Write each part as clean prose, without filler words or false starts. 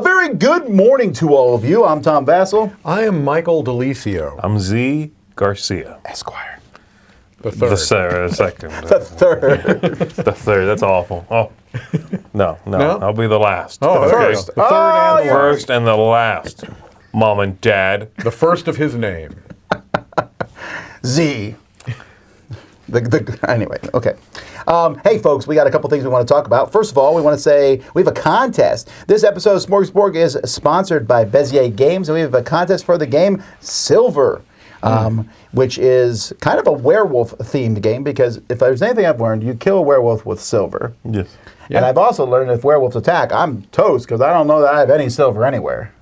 very good morning to all of you. I'm Tom Vassell. I am Michael Delisio. I'm Z Garcia. Esquire. The third. The second. The third. The third. That's awful. Oh, no. I'll be the last. Oh, The there you first. go. The third and the last. First and the last. Mom and Dad. The first of his name. Z. Anyway, okay. Hey, folks, we got a couple things we want to talk about. First of all, we want to say we have a contest. This episode of Smorgasbord is sponsored by Bezier Games, and we have a contest for the game Silver, which is kind of a werewolf-themed game, because if there's anything I've learned, you kill a werewolf with silver. Yes. And I've also learned if werewolves attack, I'm toast, because I don't know that I have any silver anywhere.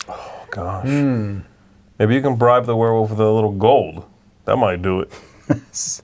Oh, gosh. Maybe you can bribe the werewolf with a little gold. That might do it. Because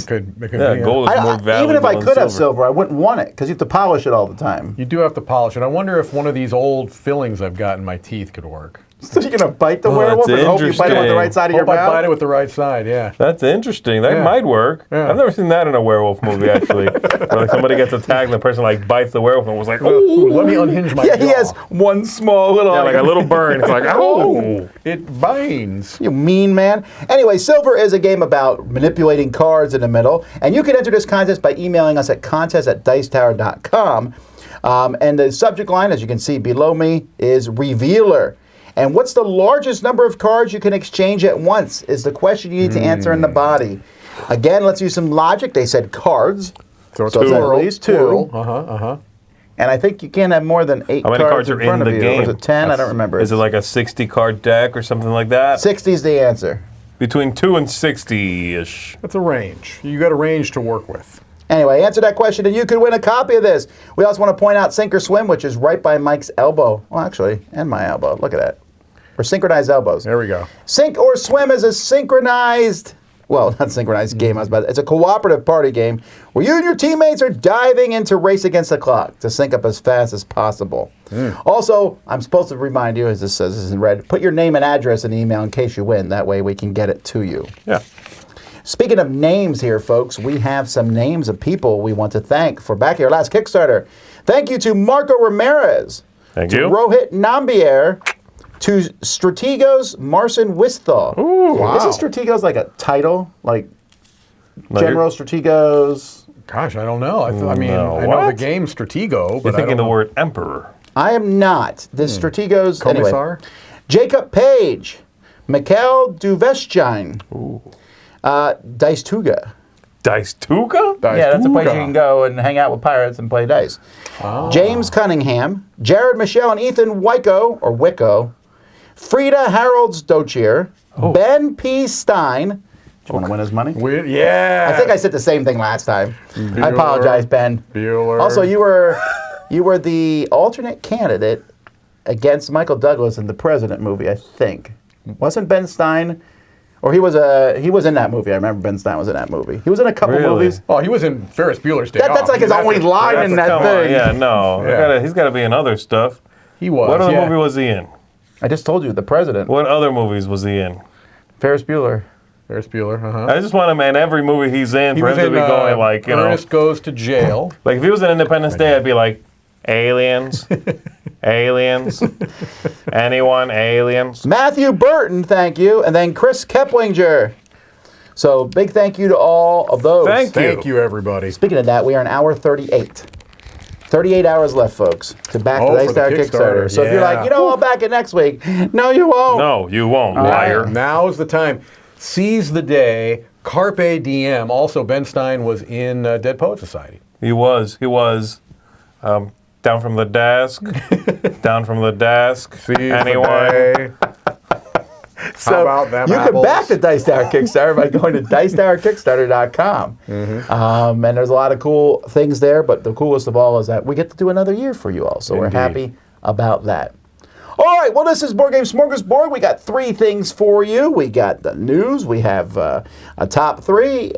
Could be, gold is more valuable even if I than could have silver. silver, I wouldn't want it, because you have to polish it all the time. You do have to polish it. I wonder if one of these old fillings I've got in my teeth could work. So you're going to bite the Oh, werewolf that's and hope you bite it with the right side of your Hope I mouth? bite it with the right side, yeah. That's interesting. That Yeah. might work. Yeah. I've never seen that in a werewolf movie, actually. Where like somebody gets attacked and the person like bites the werewolf and was like, Ooh, oh, let me unhinge my Yeah, jaw. he has one small little... yeah, like a little burn. It's like, oh. It binds. You mean man. Anyway, Silver is a game about manipulating cards in the middle, and you can enter this contest by emailing us at contest@dicetower.com. And the subject line, as you can see below me, is Revealer. And what's the largest number of cards you can exchange at once is the question you need to answer in the body. Again, let's use some logic. They said cards. So it's So it's at plural, least two. plural. And I think you can't have more than 8 How many cards in are front in of the you. game? Or is it 10? I don't remember. Is it like a 60-card deck or something like that? 60 is the answer. Between 2 and 60-ish. That's a range. You got a range to work with. Anyway, answer that question and you could win a copy of this. We also want to point out Sink or Swim, which is right by Mike's elbow. Well, actually, and my elbow. Look at that. We're synchronized elbows. There we go. Sink or Swim is a synchronized, well, not synchronized game, it's a cooperative party game where you and your teammates are diving into race against the clock to sync up as fast as possible. Also, I'm supposed to remind you, as this says this is in red, put your name and address in the email in case you win. That way we can get it to you. Yeah. Speaking of names here, folks, we have some names of people we want to thank for backing our last Kickstarter. Thank you to Marco Ramirez. Thank to you. Rohit Nambiar. To Strategos Marcin Wisthaw. Ooh, wow. Isn't Strategos like a title? Like General Strategos? Gosh, I don't know. I mean, No, I know the what? game Stratego, You're but I thinking don't the know. word emperor. I am not. This Strategos... Anyway. Commissar? Jacob Page. Mikhail Duveshchine. Dice Tuga. Dice Tuga? Yeah, that's a place you can go and hang out with pirates and play dice. James Cunningham. Jared Michelle and Ethan Wyko, or Wicko. Frida Harolds Dochier. Ben P. Stein. Do you want to win his money? Yeah. I think I said the same thing last time. I apologize, Ben. Bueller. Also, you were the alternate candidate against Michael Douglas in the President movie, I think. Wasn't Ben Stein? Or he was in that movie. I remember Ben Stein was in that movie. He was in a couple Really? movies. Oh, he was in Ferris Bueller's Day That's Off. like his only line in that Come on, thing. yeah, no. Yeah. He's got to be in other stuff. He was. What other yeah. movie was he in? I just told you, the President. What other movies was he in? Ferris Bueller. Ferris Bueller, I just want him in every movie he's in He for was him to in be going like, you know. Ernest Goes to Jail. Like if he was in Independence Day, I'd be like, aliens, aliens, anyone, aliens. Matthew Burton, thank you. And then Chris Keplinger. So big thank you to all of those. Thank you, everybody. Speaking of that, we are in hour 38. 38 hours left, folks, to back the Dice for the Tower Kickstarter. Kickstarter. So if you're like, Yeah. I'll back it next week. No, you won't. No, you won't, liar. Now's the time. Seize the day. Carpe diem. Also, Ben Stein was in Dead Poet Society. He was. Down from the desk. Down from the desk. Seize the Anyone? day. So How about them you apples? can back the Dice Tower Kickstarter by going to dicetowerkickstarter.com. And there's a lot of cool things there, but the coolest of all is that we get to do another year for you all. So we're Indeed. happy about that. All right, well, this is Board Game Smorgasbord. We got 3 things for you. We got the news. We have a top 3.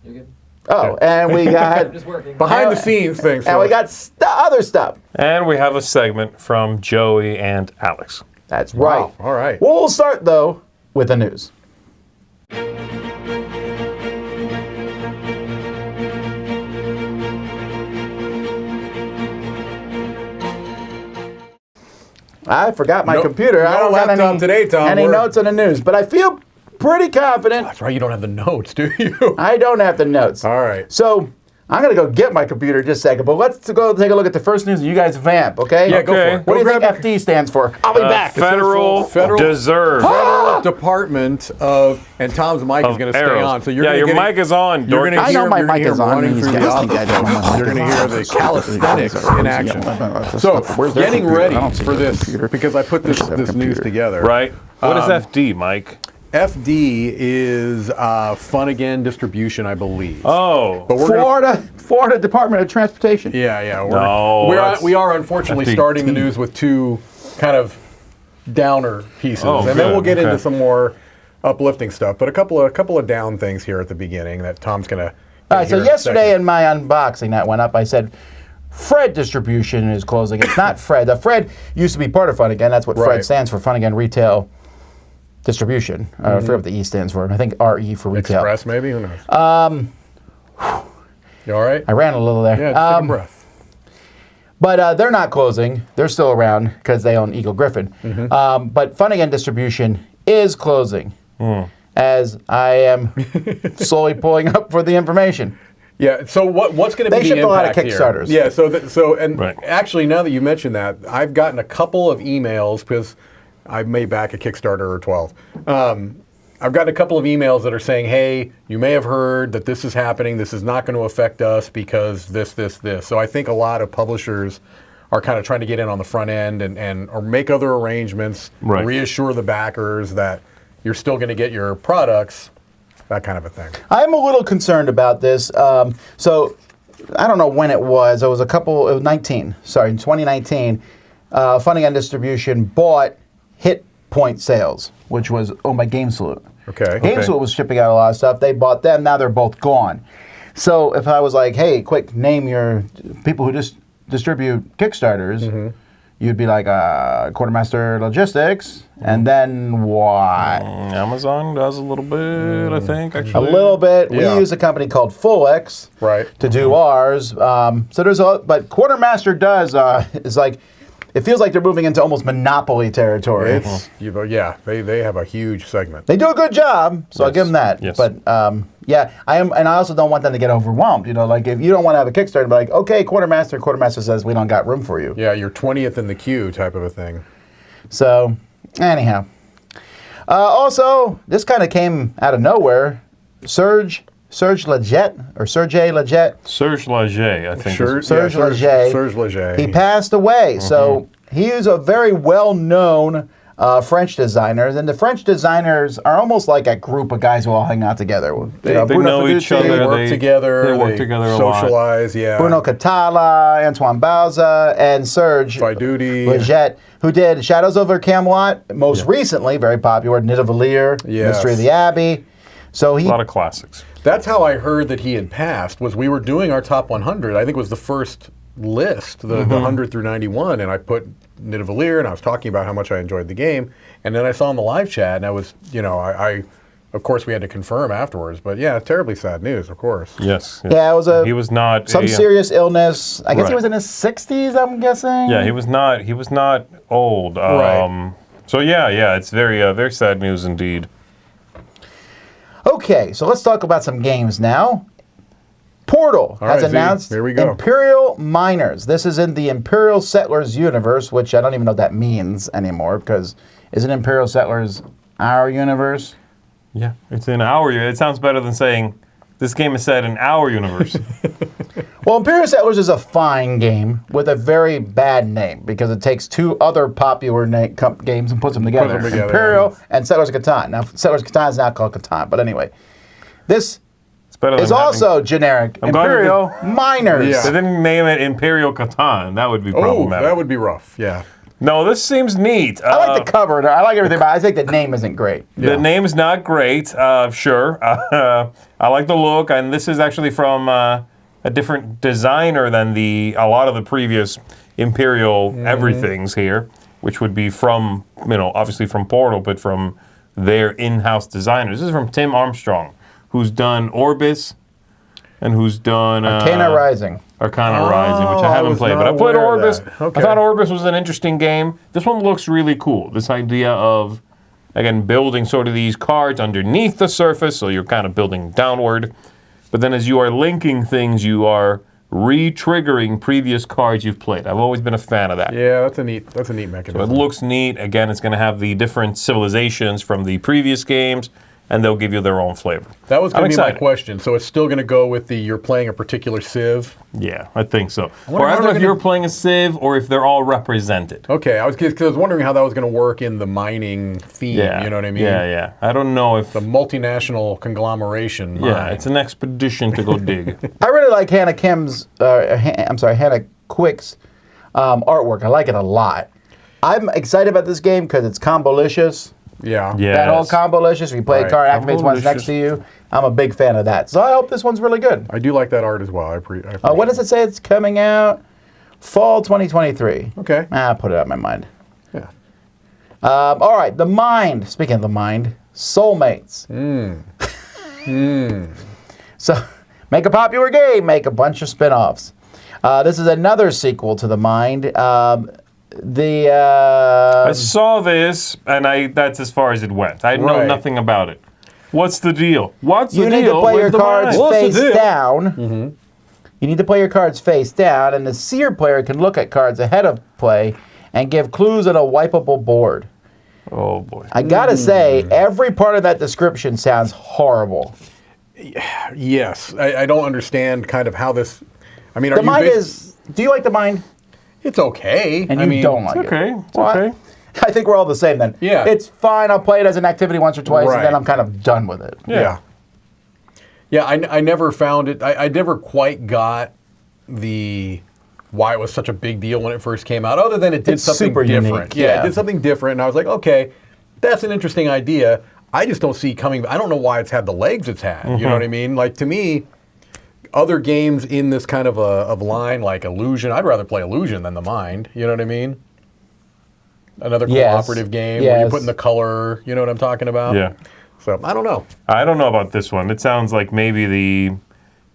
You're good. Oh, and we got Just working. Behind the scenes things. and we got other stuff. And we have a segment from Joey and Alex. That's right. Wow, all right. We'll start, though, with the news. I forgot my No- computer. I no don't got laptop today, Tom. any We're- notes on the news, but I feel pretty confident. That's right, you don't have the notes, do you? I don't have the notes. All right. So I'm going to go get my computer in just a second, but let's go take a look at the first news and you guys vamp, okay? Yeah, go for it. What do you Go think grab FD stands for? I'll be back. Federal Deserve. Federal Department of, and Tom's mic is going to stay Arrows. on. So you're Yeah, gonna your get mic is on, You're dork. going to I know hear, my you're gonna mic hear is on. running These through the guys office. think I don't know my You're going to mic hear is the calisthenics in action. So, Where's their getting computer? ready I don't see for their this, computer. because I put this their news computer. together. Right. What is FD, Mike? FD is Fun Again Distribution, I believe. Oh. But we're gonna, Florida Department of Transportation. yeah. No, that's We are unfortunately FDT. starting the news with two kind of downer pieces, Oh, and then good, we'll get into okay. some more uplifting stuff. But a couple of down things here at the beginning that Tom's gonna. All right, so yesterday in my unboxing that went up, I said Fred Distribution is closing. It's not Fred. Fred used to be part of Fun Again. That's what Right. Fred stands for, Fun Again Retail Distribution. I forget what the E stands for. I think RE for retail. Express, maybe, who knows? You all right? I ran a little there. Yeah, just take a breath. But they're not closing. They're still around because they own Eagle Griffin. But Fun Again Distribution is closing, as I am slowly pulling up for the information. Yeah. So what's going to They be the ship a lot of impact here? Kickstarters. Yeah. So Right. actually, now that you mentioned that, I've gotten a couple of emails because I may back a Kickstarter or 12. I've gotten a couple of emails that are saying, "Hey, you may have heard that this is happening. This is not going to affect us because this." So I think a lot of publishers are kind of trying to get in on the front end and or make other arrangements, Right. reassure the backers that you're still going to get your products, that kind of a thing. I'm a little concerned about this. So I don't know when it was. It was in 2019. Fun Again Distribution bought Hit Point Sales, which was owned by Game Salute. Okay. Game Salute was shipping out a lot of stuff. They bought them. Now they're both gone. So if I was like, hey, quick, name your people who just distribute Kickstarters, you'd be like Quartermaster Logistics, and then what? Amazon does a little bit, I think, A actually. little bit. Yeah. We use a company called Full-X Right. to do ours. So there's but Quartermaster does is like, it feels like they're moving into almost monopoly territory. They have a huge segment. They do a good job, so I'll give them that. Yes. But yeah, I am, and I also don't want them to get overwhelmed. You know, like if you don't want to have a Kickstarter, be like, okay, Quartermaster says we don't got room for you. Yeah, you're 20th in the queue type of a thing. So anyhow, also this kind of came out of nowhere. Sergey Leggett. Serge Laget, I think. Serge Leger. Serge Leger. He passed away. So he is a very well-known French designer. And the French designers are almost like a group of guys who all hang out together. They Bruno know each Fiducci, other. They work together. They work together a lot. socialize, yeah. Bruno Catala, Antoine Bauza, and Serge Fiduti. Leggett, who did Shadows over Camelot, most recently, very popular, Nidavellir, Yes. Mystery of the Abbey. So A he lot of classics. That's how I heard that he had passed, was we were doing our top 100. I think it was the first list, the 100 through 91, and I put Nidavellir, and I was talking about how much I enjoyed the game. And then I saw him in the live chat, and I was, I of course, we had to confirm afterwards. But yeah, terribly sad news, of course. Yes. Yeah, it was He was not some a, serious illness. I guess he Right. was in his 60s, I'm guessing. Yeah, he was not old. Right. So yeah, it's very sad news indeed. Okay, so let's talk about some games now. Portal All has right, Z, announced here we go. Imperial Miners. This is in the Imperial Settlers universe, which I don't even know what that means anymore, because isn't Imperial Settlers our universe? Yeah, it's in our. It sounds better than saying this game is set in our universe. Well, Imperial Settlers is a fine game with a very bad name, because it takes two other popular games and puts them together. them together, Imperial and Settlers of Catan. Now, Settlers of Catan is now called Catan, but anyway. This It's better is than also generic. I'm glad Imperial Miners. Yeah. They didn't name it Imperial Catan. That would be Oh, problematic. that would be rough, yeah. No, this seems neat. I like the cover. I like everything, but I think the name isn't great. The name's not great, sure. I like the look, and this is actually from a different designer than a lot of the previous Imperial everythings here, which would be from, obviously from Portal, but from their in-house designers. This is from Tim Armstrong, who's done Orbis, and who's done Arcana Rising. are kind of rising, which I I haven't was played. not But I played aware of Orbis. that. Okay. I thought Orbis was an interesting game. This one looks really cool. This idea of, again, building sort of these cards underneath the surface, so you're kind of building downward. But then as you are linking things, you are re-triggering previous cards you've played. I've always been a fan of that. Yeah, that's a neat mechanism. It looks neat. Again, it's going to have the different civilizations from the previous games, and they'll give you their own flavor. That was going I'm to be my excited. question. So it's still going to go with the you're playing a particular civ? Yeah, I think so. wonder Or I how don't know they're if you're playing a civ or if they're all represented. Okay, I was wondering how that was going to work in the mining theme, Yeah. you know what I mean? Yeah. I don't know if... The multinational conglomeration yeah, mine. it's an expedition to go dig. I really like Hannah Quick's artwork. I like it a lot. I'm excited about this game because it's combolicious. Yeah. Yeah. That whole combolicious, if you play a Right. card, activates once Combolicious. next to you. I'm a big fan of that. So I hope this one's really good. I do like that art as well. I appreciate What does it say? It's coming out fall 2023. Okay. Put it out of my mind. Yeah. All right, the mind. Speaking of the mind, soulmates. So, make a popular game, make a bunch of spin-offs. This is another sequel to the mind. I saw this, and that's as far as it went. I know Right. nothing about it. What's the deal? What's the You deal need to play with your the cards mind? What's the face deal? down. You need to play your cards face down, and the seer player can look at cards ahead of play and give clues on a wipeable board. Oh, boy. I gotta say, every part of that description sounds horrible. Yes. I don't understand kind of how this... I mean, are The you mind is. Do you like the mind? It's okay. And I you mean, don't like it. Okay, it's Well, okay. I think we're all the same then. Yeah. It's fine. I'll play it as an activity once or twice, Right. and then I'm kind of done with it. Yeah. Yeah, I never found it. I never quite got why it was such a big deal when it first came out, other than it did It's something super different. unique, Yeah, yeah. it did something different, and I was like, okay, that's an interesting idea. I just don't see it coming. I don't know why it's had the legs it's had. You know what I mean? Like, to me, other games in this kind of line, like Illusion, I'd rather play Illusion than the Mind. You know what I mean? Another Yes. cooperative game where you Yes. put in the color. You know what I'm talking about? Yeah. So I don't know. I don't know about this one. It sounds like maybe the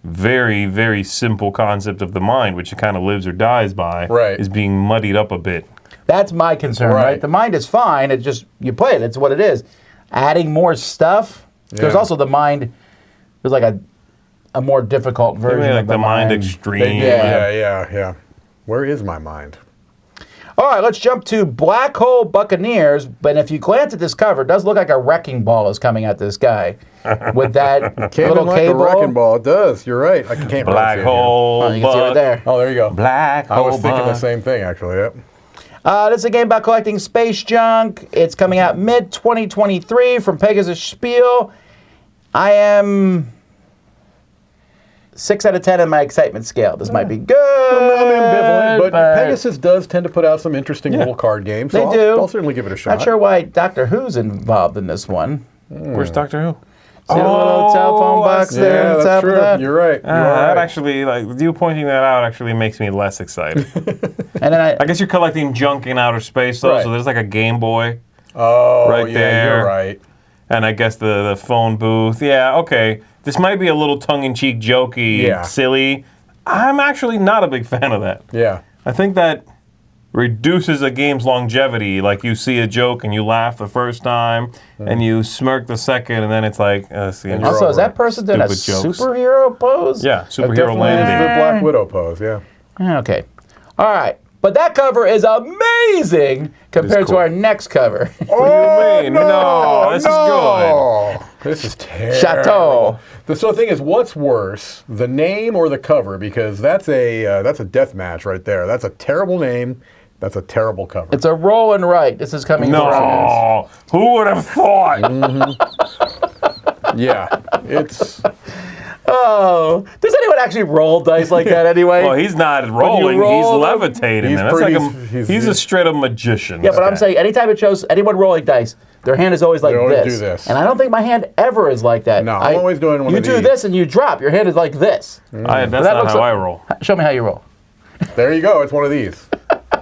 very, very simple concept of the mind, which it kind of lives or dies by, Right. is being muddied up a bit. That's my concern, right? Right. The mind is fine. It's just, you play it. It's what it is. Adding more stuff. There's Yeah. also the mind. There's like a more difficult version Maybe like of the mind extreme. Yeah. Where is my mind? All right, let's jump to Black Hole Buccaneers. But if you glance at this cover, it does look like a wrecking ball is coming at this guy with that little like cable. a wrecking ball. It does. You're right. I can't really Black see it here. hole. Oh, you can see it right buck. there. Oh, there you go. Black I hole. was thinking the buck. same thing, actually. Yep. This is a game about collecting space junk. It's coming out mid-2023 from Pegasus Spiel. I am 6 out of 10 on my excitement scale. This might be good. I'm ambivalent, but Pegasus does tend to put out some interesting little card games. They So do. I'll certainly give it a shot. Not sure why Doctor Who's involved in this one. Where's Doctor Who? See the little telephone box Yeah, there on that's top of true. that? You're right. You're That right. actually, like you pointing that out, actually makes me less excited. And then I guess you're collecting junk in outer space, though. Right. So there's like a Game Boy, Oh, right yeah, there. you're right. and I guess the phone booth. Yeah, okay. This might be a little tongue-in-cheek, jokey, Yeah. silly. I'm actually not a big fan of that. Yeah. I think that reduces a game's longevity. Like you see a joke and you laugh the first time, and you smirk the second, and then it's like, see, And you're also, is over that person doing a stupid jokes. superhero pose? Yeah, That superhero definitely is landing. the Black Widow pose, yeah. Okay. All right. But that cover is amazing compared cool. to our next cover. What do you mean? No, this is good. This is terrible. Chateau. So the thing is, what's worse, the name or the cover? Because that's a death match right there. That's a terrible name. That's a terrible cover. It's a roll and write. This is coming from. No, who would have thought? Yeah, it's Oh, does anyone actually roll dice like that anyway? Well, he's not rolling. roll He's them- levitating. He's them. That's pretty- like he's- he's a straight up magician. yeah, but I'm saying anytime it shows anyone rolling dice, their hand is always like They always this. do this. And I don't think my hand ever is like that. No, I'm always doing one You of do these. this and you drop. Your hand is like this. that's That not looks how like- I roll. Show me how you roll. there you go. It's one of these.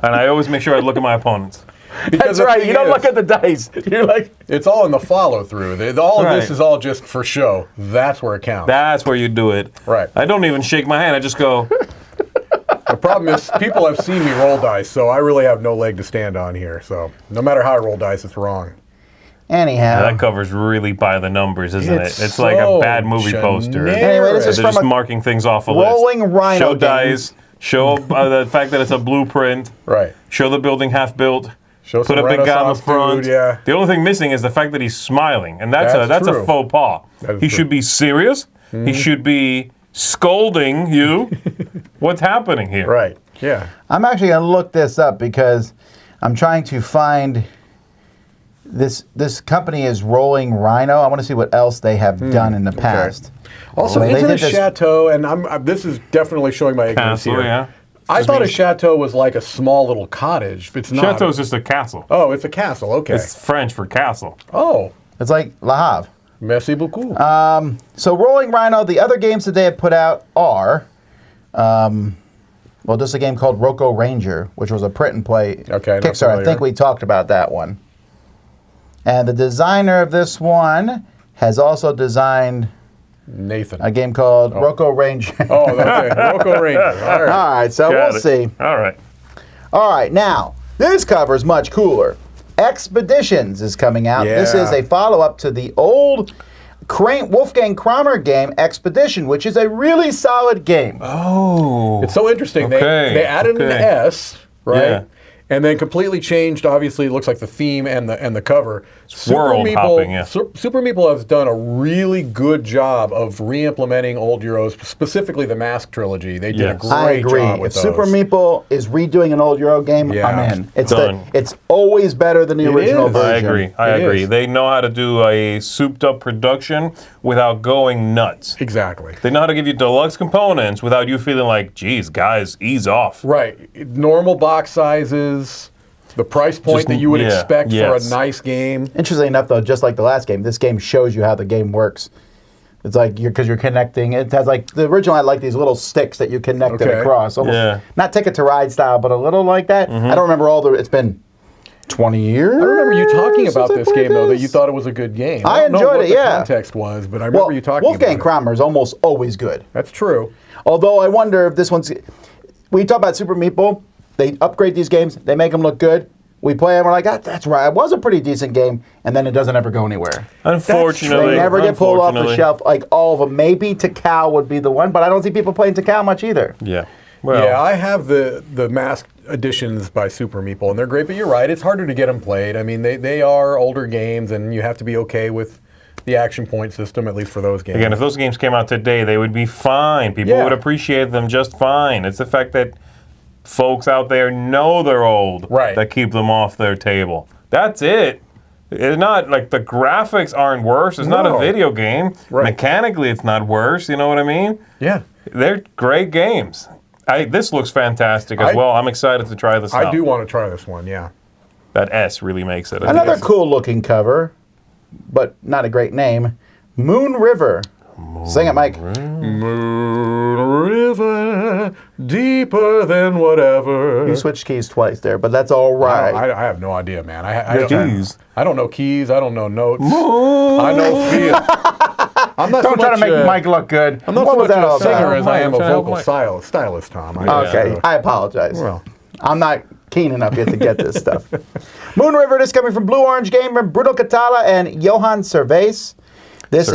And I always make sure I look at my opponents. Because That's the right. thing You don't is, look at the dice. You're like, It's all in the follow through. All of Right. this is all just for show. That's where it counts. That's where you do it. Right. I don't even shake my hand. I just go. The problem is people have seen me roll dice, so I really have no leg to stand on here. So no matter how I roll dice, it's wrong. Anyhow. That cover's really by the numbers, isn't It's it? It's like a so bad movie poster. generic. Anyway, this is They're from just a marking things off a list. Rolling Rhino Show game. dice. Show the fact that it's a blueprint. Right. Show the building half built. Show Put some a big guy on the Renaissance front. food, yeah. The only thing missing is the fact that he's smiling, and that's That's a true. faux pas. That is He true. should be serious. He should be scolding you. What's happening here? Right. Yeah. I'm actually going to look this up because I'm trying to find this company is Rolling Rhino. I want to see what else they have done in the past. Also, So they isn't a did this- chateau, and this is definitely showing my ignorance Castle, here. yeah. I thought a means- chateau was like a small little cottage. It's not. Chateau's just a castle. Oh, it's a castle. Okay. It's French for castle. Oh, It's like Le Havre. merci beaucoup. So Rolling Rhino, the other games that they have put out are, just a game called Rocco Ranger, which was a print and play Okay, not Kickstarter. I familiar. think we talked about that one. And the designer of this one has also designed Nathan. a game called Rocco Ranger. Oh, okay. Rocco Ranger. All right. All right, so Got we'll it. see. All right. All right, now, this cover is much cooler. Expeditions is coming out. This Yeah. is a follow-up to the old Wolfgang Kramer game, Expedition, which is a really solid game. Oh. It's so interesting. Okay, They added an okay. S, right? Yeah. And then completely changed. Obviously, it looks like the theme and the cover. world hopping, yeah. Super Meeple has done a really good job of re-implementing old Euros, specifically the Mask trilogy. They did a Yes. great I agree. job If with Super those. Meeple is redoing an old Euro game, Yeah. I'm in. It's Done. it's always better than the It original is. version. I agree. I It agree. is. They know how to do a souped up production without going nuts. Exactly. They know how to give you deluxe components without you feeling like, geez, guys, ease off. Right. Normal box sizes, the price point Just- that you would yeah, expect yes. for a nice game. Interestingly enough, though, just like the last game, this game shows you how the game works. It's like because you're connecting. It has like the original had like these little sticks that you connected Okay. across, almost Yeah. not Ticket to Ride style, but a little like that. I don't remember all the. It's been 20 years. I remember you talking about since I this played game, though, that this. you thought it was a good game. I don't know enjoyed what it, the yeah. context was, but I remember Well, you talking Wolfgang about it. Kramer is almost always good. That's true. Although I wonder if this one's. We talk about Super Meeple. They upgrade these games. They make them look good. We play them. We're like, that's right. It was a pretty decent game, and then it doesn't ever go anywhere. Unfortunately. They never get pulled off the unfortunately. shelf like all of them. Maybe Takao would be the one, but I don't see people playing Takao much either. Yeah. Well, Yeah, I have the mask editions by Super Meeple, and they're great, but you're right. It's harder to get them played. I mean, they are older games, and you have to be okay with the action point system, at least for those games. again, if those games came out today, they would be fine. People Yeah. would appreciate them just fine. It's the fact that folks out there know they're old Right. that keep them off their table. That's it. It's not like the graphics aren't worse. It's not a No. video game. Right. Mechanically, it's not worse. You know what I mean? Yeah. They're great games. This looks fantastic as I- well. I'm excited to try this out. I do want to try this one, yeah. That S really makes it. I think Another it's- cool looking cover, but not a great name. Moon River. Sing it, Mike. Moon River, deeper than whatever. You switched keys twice there, but that's all right. I have no idea, man. I Your don't, keys. I don't know keys. I don't know notes. I know feel. I'm not Don't so try to much, make Mike look good. I'm not what so was much that all a singer about? as I am a Mike, vocal Mike. stylist, Tom. Okay, I apologize. Well. I'm not keen enough yet to get this stuff. Moon River is coming from Blue Orange Gamer, Brutal Catala, and Johan Cervase. This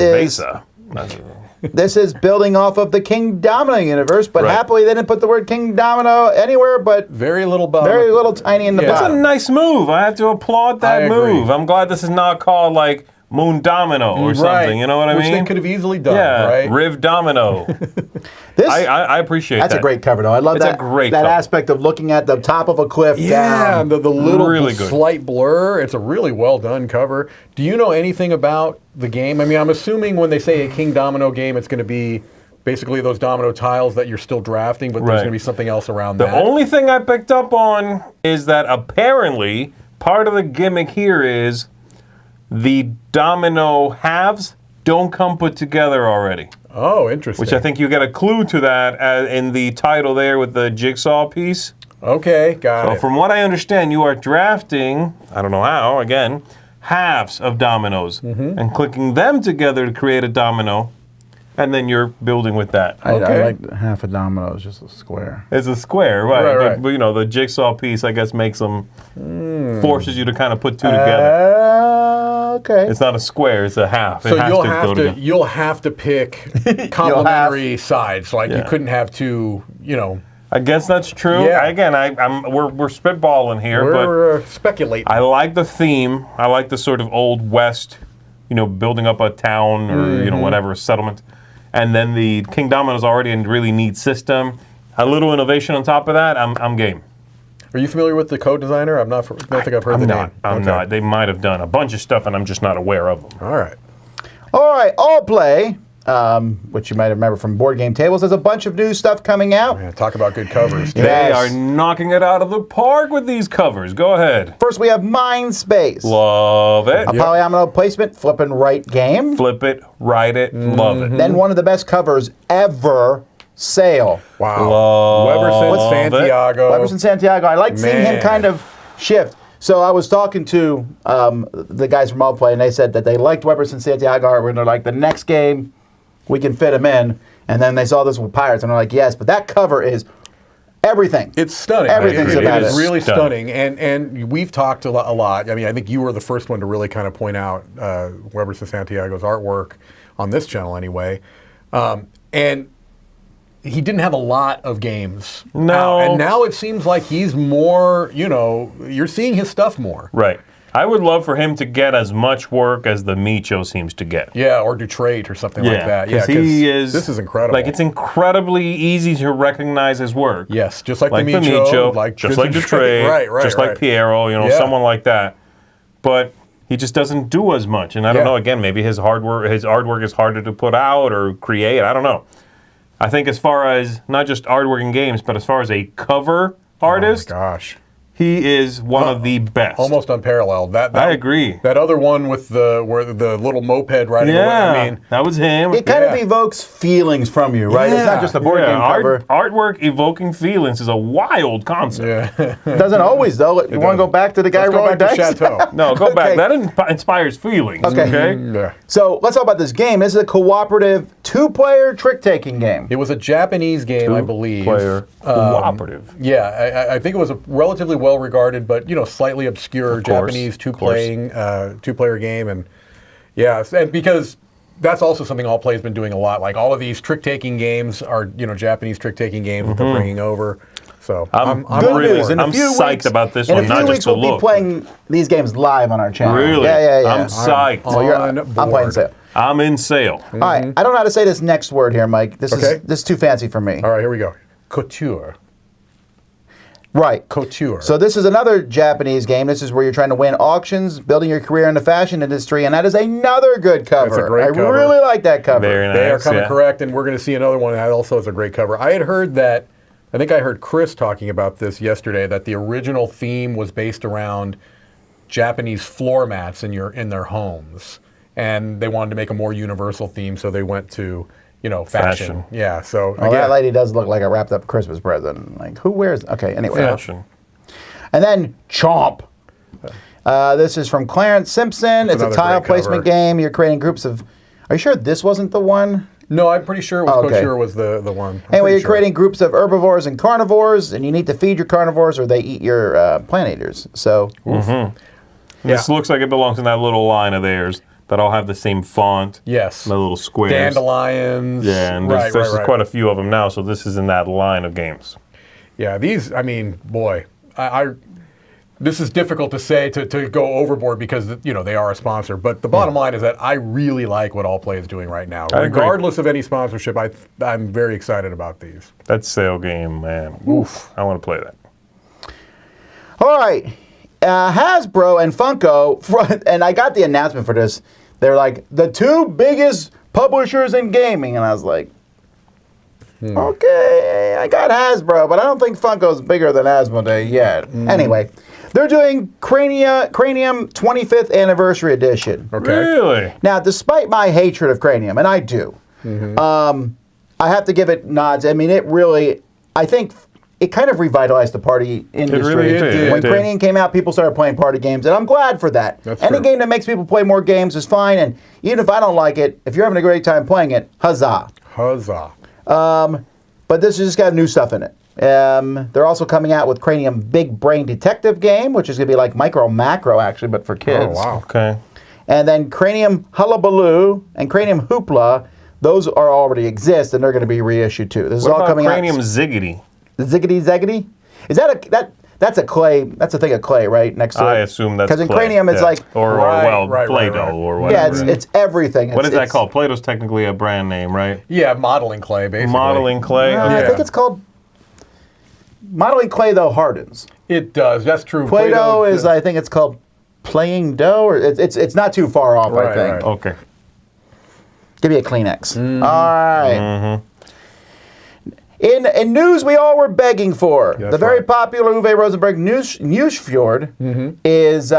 is building off of the King Domino universe, but Right. happily they didn't put the word King Domino anywhere, but Very little bottom. very little tiny in the Yeah. It's a bottom. nice move. I have to applaud that I agree. move. I'm glad this is not called like Moon Domino or something. You know what I Which mean? they could have easily done, yeah, right? Riv Domino. This, I appreciate that's that. a great cover, though. I love It's a that, great that cover. aspect of looking at the top of a cliff Yeah, down. the little Really good. slight blur. It's a really well done cover. Do you know anything about the game? I mean, I'm assuming when they say a King Domino game, it's going to be basically those domino tiles that you're still drafting, but there's Right. going to be something else around The that. only thing I picked up on is that apparently part of the gimmick here is the domino halves don't come put together already. Oh, interesting. Which I think you get a clue to that in the title there with the jigsaw piece. Okay, got So it. from what I understand, you are drafting, I don't know how, again, halves of dominoes and clicking them together to create a domino. and then you're building with that. I Okay. like half a domino is just a square. It's a square, right? Right. But, you know, the jigsaw piece, I guess, makes them forces you to kind of put two together. Okay. It's not a square; it's a half. So it has you'll to go have to together. you'll have to pick complementary sides. Like you Yeah. couldn't have two. You know, I guess that's true. Yeah. Again, we're spitballing here, but we're speculating. I like the theme. I like the sort of old west, you know, building up a town or you know whatever settlement, and then the King Domino's already a really neat system. A little innovation on top of that. I'm game. Are you familiar with the code designer? I don't think I've heard the name. I'm Okay. not. They might have done a bunch of stuff, and I'm just not aware of them. All right. All right, Allplay, which you might remember from Board Game Tables, there's a bunch of new stuff coming out. Man, talk about good covers. They Yes. are knocking it out of the park with these covers. Go ahead. First, we have Mindspace, Love it. a polyomino placement flip and write game. Flip it, write it, love it. Then one of the best covers ever, Sail. Wow. Love Weberson, it. Santiago. Weberson Santiago. I like seeing him Man. kind of shift. So I was talking to the guys from Allplay, and they said that they liked Weberson Santiago, and they're like, the next game, we can fit him in. And then they saw this with Pirates, and they're like, yes, but that cover is everything. It's stunning. Everything's about It is it. really Stunning. stunning. And we've talked a lot. I mean, I think you were the first one to really kind of point out Weberson Santiago's artwork on this channel anyway. And he didn't have a lot of games. No. And now it seems like he's more, you know, you're seeing his stuff more. Right. I would love for him to get as much work as the Micho seems to get. Yeah, or Detroit or something like that. Yeah, 'cause he is. This is incredible. Like, it's incredibly easy to recognize his work. Yes, just like, Like the the Micho, Micho, just like Vincent Detroit, right, just right. like Piero, you know, Yeah. someone like that. But he just doesn't do as much. And I don't Yeah. know, again, maybe his artwork is harder to put out or create. I don't know. I think as far as not just artwork in games, but as far as a cover artist, Oh my gosh. he is one of the best. Almost unparalleled. That I agree. That other one with the little moped riding away. Yeah, I mean, that was him. It kind of Yeah. evokes feelings from you, right? It's not just a board game cover. Artwork evoking feelings is a wild concept. yeah. It doesn't always, though. You want to go back to the guy Let's go rolling back to dice? Chateau. No, go Okay. back. That inspires feelings. Okay. Yeah. So let's talk about this game. This is a cooperative two-player trick-taking game. It was a Japanese game, I believe. Player cooperative. Yeah, I think it was a relatively well-regarded, but slightly obscure Of course, Japanese of course. two-player game, and yeah, and because that's also something Allplay's been doing a lot. Like all of these trick-taking games are Japanese trick-taking games that they're bringing over. So I'm Good really news. In a I'm few psyched weeks- about this in one, a not few just weeks, the we'll be look. playing these games live on our channel. Really? Yeah. I'm psyched. Well, on I'm board. playing Sail. I'm in sale. All right. I don't know how to say this next word here, Mike. This Okay. is too fancy for me. all right, here we go. Couture. Right. Couture. So this is another Japanese game. This is where you're trying to win auctions, building your career in the fashion industry, and that is another good cover. That's a great I cover. really like that cover. Very nice. They are coming yeah. correct, and we're going to see another one that also has a great cover. I had heard that, I think I heard Chris talking about this yesterday, that the original theme was based around Japanese floor mats in their homes, and they wanted to make a more universal theme, so they went to fashion. Fashion. Yeah. So Well, that lady does look like a wrapped up Christmas present. Like, who wears? Okay, anyway. Fashion. And then Chomp. This is from Clarence Simpson. It's a another tile great cover. placement game. You're creating groups of. Are you sure this wasn't the one? No, I'm pretty sure it was Okay. Couture was the one. I'm Anyway, pretty you're sure. creating groups of herbivores and carnivores, and you need to feed your carnivores or they eat your plant eaters. So, This looks like it belongs in that little line of theirs that all have the same font. Yes. The little squares. Dandelions. Yeah, and right, there's right. quite a few of them now, so this is in that line of games. Yeah, these, I mean, boy, I this is difficult to say to go overboard because they are a sponsor. But the bottom line is that I really like what Allplay is doing right now. I agree. Regardless of any sponsorship, I'm very excited about these. That sale game, man. Oof. I want to play that. all right. Hasbro and Funko, and I got the announcement for this. They're like, the two biggest publishers in gaming. And I was like, okay, I got Hasbro, but I don't think Funko's bigger than Asmodee yet. Anyway, they're doing Cranium 25th Anniversary Edition. Okay. Really? Now, despite my hatred of Cranium, and I do, I have to give it nods. I mean, it really, I think it kind of revitalized the party industry. really did. When It did. Cranium came out, people started playing party games, and I'm glad for that. That's Any true. game that makes people play more games is fine, and even if I don't like it, if you're having a great time playing it, huzzah. Huzzah. But this has just got new stuff in it. They're also coming out with Cranium Big Brain Detective game, which is going to be like Micro Macro, actually, but for kids. Oh, wow. Okay. And then Cranium Hullabaloo and Cranium Hoopla, those are already exist, and they're going to be reissued too. This is What all about coming Cranium out. Ziggity? Ziggity Zaggity? Is that that's a clay? That's a thing of clay, right? Next to I it? assume that's because in clay, Cranium it's yeah. like Right, Play-Doh right. or whatever. yeah, it's everything. What is that It's- called? Play-Doh's technically a brand name, right? Yeah, modeling clay, basically. Modeling clay. I Okay. think it's called modeling clay though hardens. It does. That's true. Play-Doh is I think it's called playing dough, or it's not too far off. I Right, think. right. Okay. Give me a Kleenex. All right. In news we all were begging for, That's the very right. popular Uwe Rosenberg Newsfjord is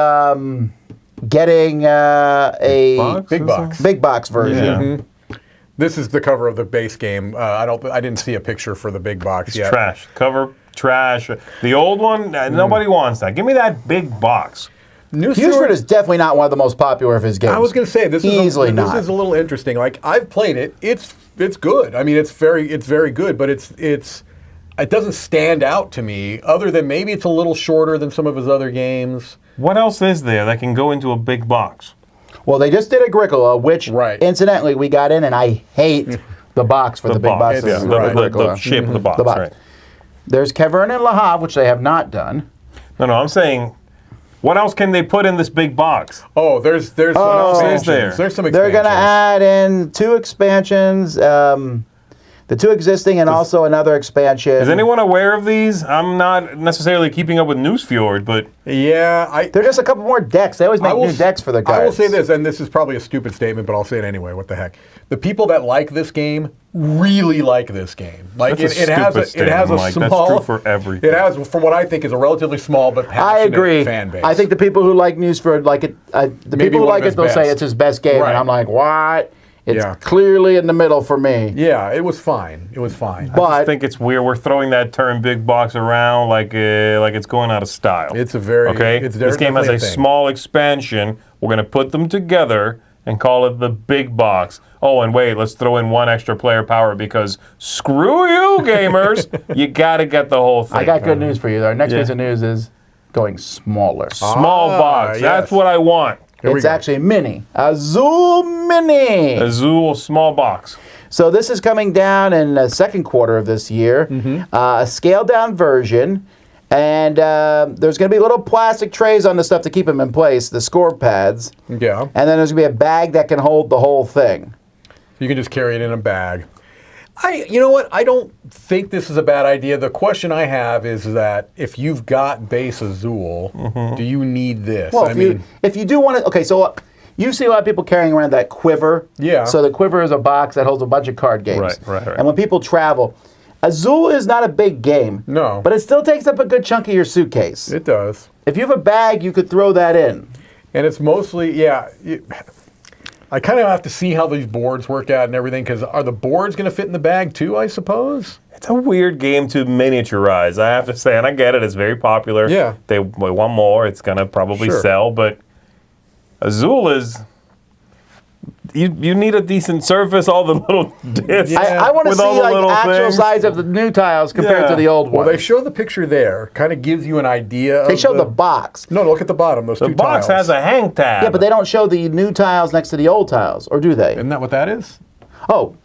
getting a Box? Big box. big box version. Yeah. This is the cover of the base game. I didn't see a picture for the big box It's yet. trash. Cover trash. The old one, nobody wants that. Give me that big box. Newsfjord is definitely not one of the most popular of his games. I was going to say this Easily is not. This is a little interesting. Like I've played it. It's good. I mean, it's very good. But it doesn't stand out to me. Other than maybe it's a little shorter than some of his other games. What else is there that can go into a big box? Well, they just did Agricola, which Right. incidentally we got in, and I hate the box for the big box. yeah, of the Agricola. shape of the box. The box. Right. There's Cavern and Le Havre, which they have not done. No, I'm saying, what else can they put in this big box? Oh, there's some else is expansions. there? There's some They're expansions. going to add in 2 expansions, the 2 existing, and also another expansion. Is anyone aware of these? I'm not necessarily keeping up with Newsfjord, but Yeah, They're just a couple more decks. They always make new decks for the guys. I will say this, and this is probably a stupid statement, but I'll say it anyway. What the heck? The people that like this game really like this game. Like That's a it has stupid it has a statement, Mike. small. That's true for everything. It has, from what I think, is a relatively small but I passionate agree. fan base. I think the people who like Newsfjord like it. The Maybe people who one like of it, his they'll say best. it's his best game, Right. and I'm like, what? It's Yeah. clearly in the middle for me. Yeah, it was fine. It was fine. But I think it's weird. We're throwing that term "big box" around like it's going out of style. It's a very- okay. it's This game has definitely a a thing. small expansion. We're going to put them together and call it the big box. Oh, and wait, let's throw in 1 extra player power because screw you, gamers. You got to get the whole thing. I got good news for you. Our next Yeah. piece of news is going smaller. Small box. yes. That's what I want. Here we It's go. actually mini. Azul Mini. Azul small box. So this is coming down in the second quarter of this year. A scaled down version. And there's going to be little plastic trays on the stuff to keep them in place, the score pads. Yeah, And then there's going to be a bag that can hold the whole thing. you can just carry it in a bag. You know what? I don't think this is a bad idea. The question I have is that if you've got base Azul, do you need this? Well, I if you do want to, okay, so you see a lot of people carrying around that quiver. Yeah. So the quiver is a box that holds a bunch of card games. Right. And when people travel, Azul is not a big game. No. But it still takes up a good chunk of your suitcase. it does. If you have a bag, you could throw that in. And it's mostly, I kind of have to see how these boards work out and everything, because are the boards going to fit in the bag too, I suppose? It's a weird game to miniaturize, I have to say, and I get it. It's very popular. Yeah. They want more. It's going to probably Sure. sell, but Azul is... You need a decent surface, all the little discs. I want to with see all the like little actual things. size of the new tiles compared Yeah. to the old Well, ones. they show the picture there, kind of gives you an idea. They show the box. No, look at the bottom, those The two box tiles. has a hang tab. Yeah, but they don't show the new tiles next to the old tiles, or do they? Isn't that what that is? Oh.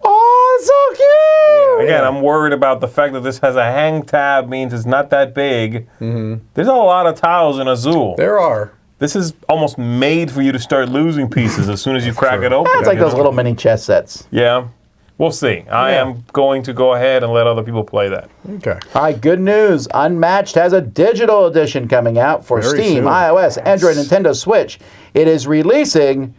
Oh, it's so cute! Again, I'm worried about the fact that this has a hang tab means it's not that big. There's a lot of tiles in Azul. There are. This is almost made for you to start losing pieces as soon as you crack it open. It's like you those know? little mini chess sets. Yeah. We'll see. I Yeah. am going to go ahead and let other people play that. Okay. All right, good news. Unmatched has a digital edition coming out for Very Steam, soon. iOS, Android, Nintendo Switch. It is releasing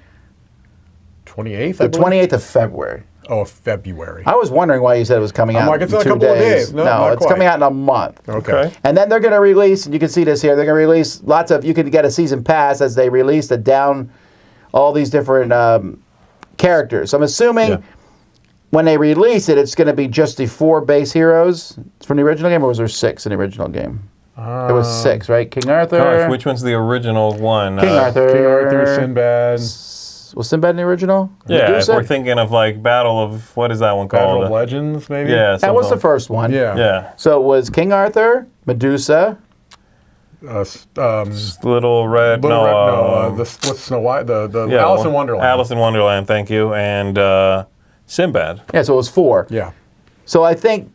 28th, the 28th of February. Oh, February. I was wondering why you said it was coming I'm out like, it's in in a 2 couple of days. days. No, not it's quite. coming out in a month. Okay. And then they're going to release, and you can see this here, they're going to release lots of, you can get a season pass as they release all these different characters. So I'm assuming when they release it, it's going to be just the 4 base heroes from the original game, or was there 6 in the original game? There was 6, right? King Arthur. Gosh, which one's the original one? King Arthur. King Arthur, Sinbad. Was Sinbad in the original? Yeah, Medusa? if we're thinking of like Battle of, what is that one Battle called? of Legends, maybe? Yeah. That was the something. first one. Yeah. Yeah. So it was King Arthur, Medusa. Little Red, what's Snow White? The yeah, Alice in Wonderland. Alice in Wonderland, thank you. And Sinbad. Yeah, so it was 4. Yeah. So I think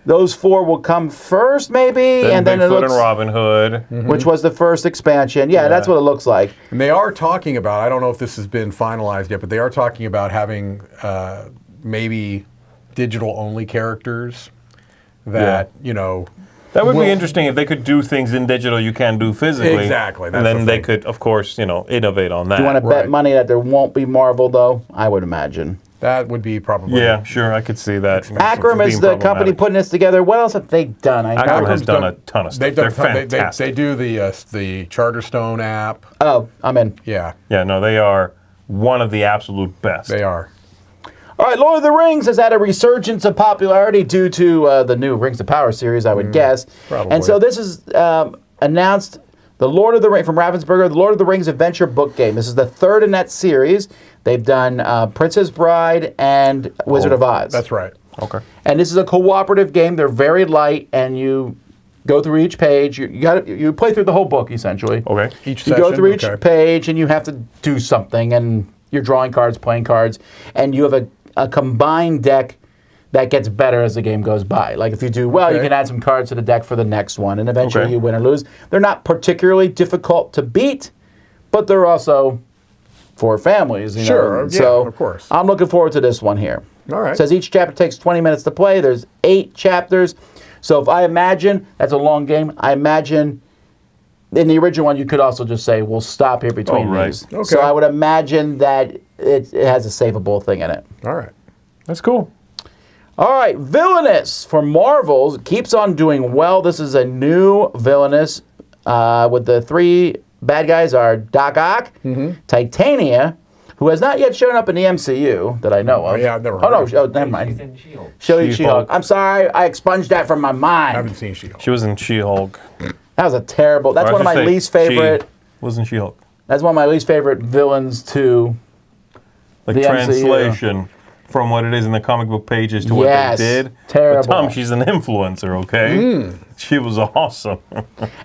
those 4 will come first, maybe, and then it Bigfoot looks, and Robin Hood. which was the first expansion. Yeah, that's what it looks like. And they are talking about, I don't know if this has been finalized yet, but they are talking about having maybe digital-only characters that, That would be interesting if they could do things in digital you can't do physically. Exactly, that's And then the they thing. could, of course, innovate on that. Do you want to bet Right. money that there won't be Marvel, though? I would imagine. that would be probably... Yeah, sure, I could see that. Akram is the company putting this together. What else have they done? Akram has Akram's done done- a ton of stuff. They've They're done, fantastic. they do the Charterstone app. Oh, I'm in. Yeah, Yeah, no, they are one of the absolute best. they are. All right, Lord of the Rings has had a resurgence of popularity due to the new Rings of Power series, I would guess. probably. And so this is announced the Lord of the Rings from Ravensburger, the Lord of the Rings adventure book game. This is the 3rd in that series. They've done Princess Bride and Wizard of Oz. That's right. Okay. And this is a cooperative game. They're very light, and you go through each page. You play through the whole book essentially. Okay. Each You session. go through each okay. page, and you have to do something, and you're drawing cards, playing cards, and you have a combined deck that gets better as the game goes by. Like if you do well, you Okay. can add some cards to the deck for the next one, and eventually Okay. you win or lose. They're not particularly difficult to beat, but they're also for families. You Sure, know? yeah, So of course. I'm looking forward to this one here. All right. It says each chapter takes 20 minutes to play. There's 8 chapters. So if I imagine, that's a long game, I imagine in the original one you could also just say, we'll stop here between Oh, right. these. Okay. So I would imagine that it has a savable thing in it. All right. That's cool. All right, Villainous for Marvel keeps on doing well. This is a new Villainous with the 3 bad guys are Doc Ock, Titania, who has not yet shown up in the MCU that I know of. yeah, I've never Oh, heard no, of oh, never mind. She's in She-Hulk. She-Hulk. She-Hulk. I'm sorry, I expunged that from my I mind. haven't seen She-Hulk. She was in She-Hulk. That was a terrible. That's Or I one of should my say least favorite. She was in She-Hulk. That's one of my least favorite villains to. Like The MCU. translation from what it is in the comic book pages to what Yes, they did. terrible. But Tom, she's an influencer, okay? She was awesome.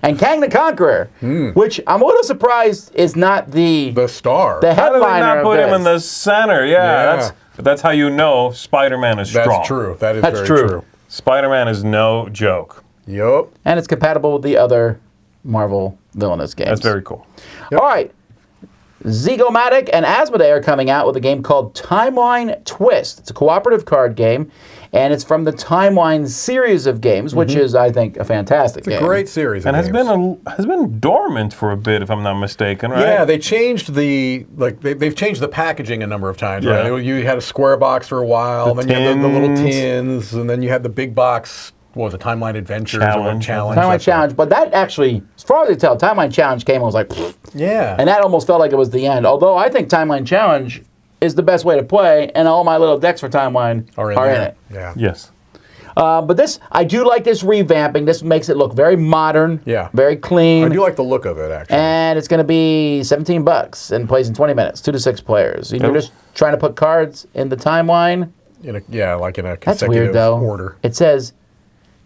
And Kang the Conqueror, which I'm a little surprised is not the The star. the How did they headliner not of put him this. in the center? Yeah. That's how you know Spider-Man is strong. That's true. That is That's very true. true. Spider-Man is no joke. Yup. And it's compatible with the other Marvel Villainous games. That's very cool. All right. Zygomatic and Asmodee are coming out with a game called Timeline Twist. It's a cooperative card game, and it's from the Timeline series of games, which is, I think, a fantastic game. Great series. And of games. has been dormant for a bit, if I'm not mistaken, right? Yeah, they changed they've changed the packaging a number of times. Yeah. Right? You had a square box for a while, The and then you had the little tins. tins, and then you had the big box. What was it? Timeline Adventures or Challenge. Challenge? Timeline That's right. Challenge, but that actually, as far as I tell, Timeline Challenge came and was like, pfft, Yeah. and that almost felt like it was the end. Although I think Timeline Challenge is the best way to play, and all my little decks for Timeline are in there. it. Yeah. Yes. But this, I do like this revamping. This makes it look very modern, Yeah. very clean. I do like the look of it, actually. And it's going to be $17 and plays in 20 minutes, 2 to 6 players. And you're Cool. just trying to put cards in the timeline. Like in a That's consecutive weird, though. order. It says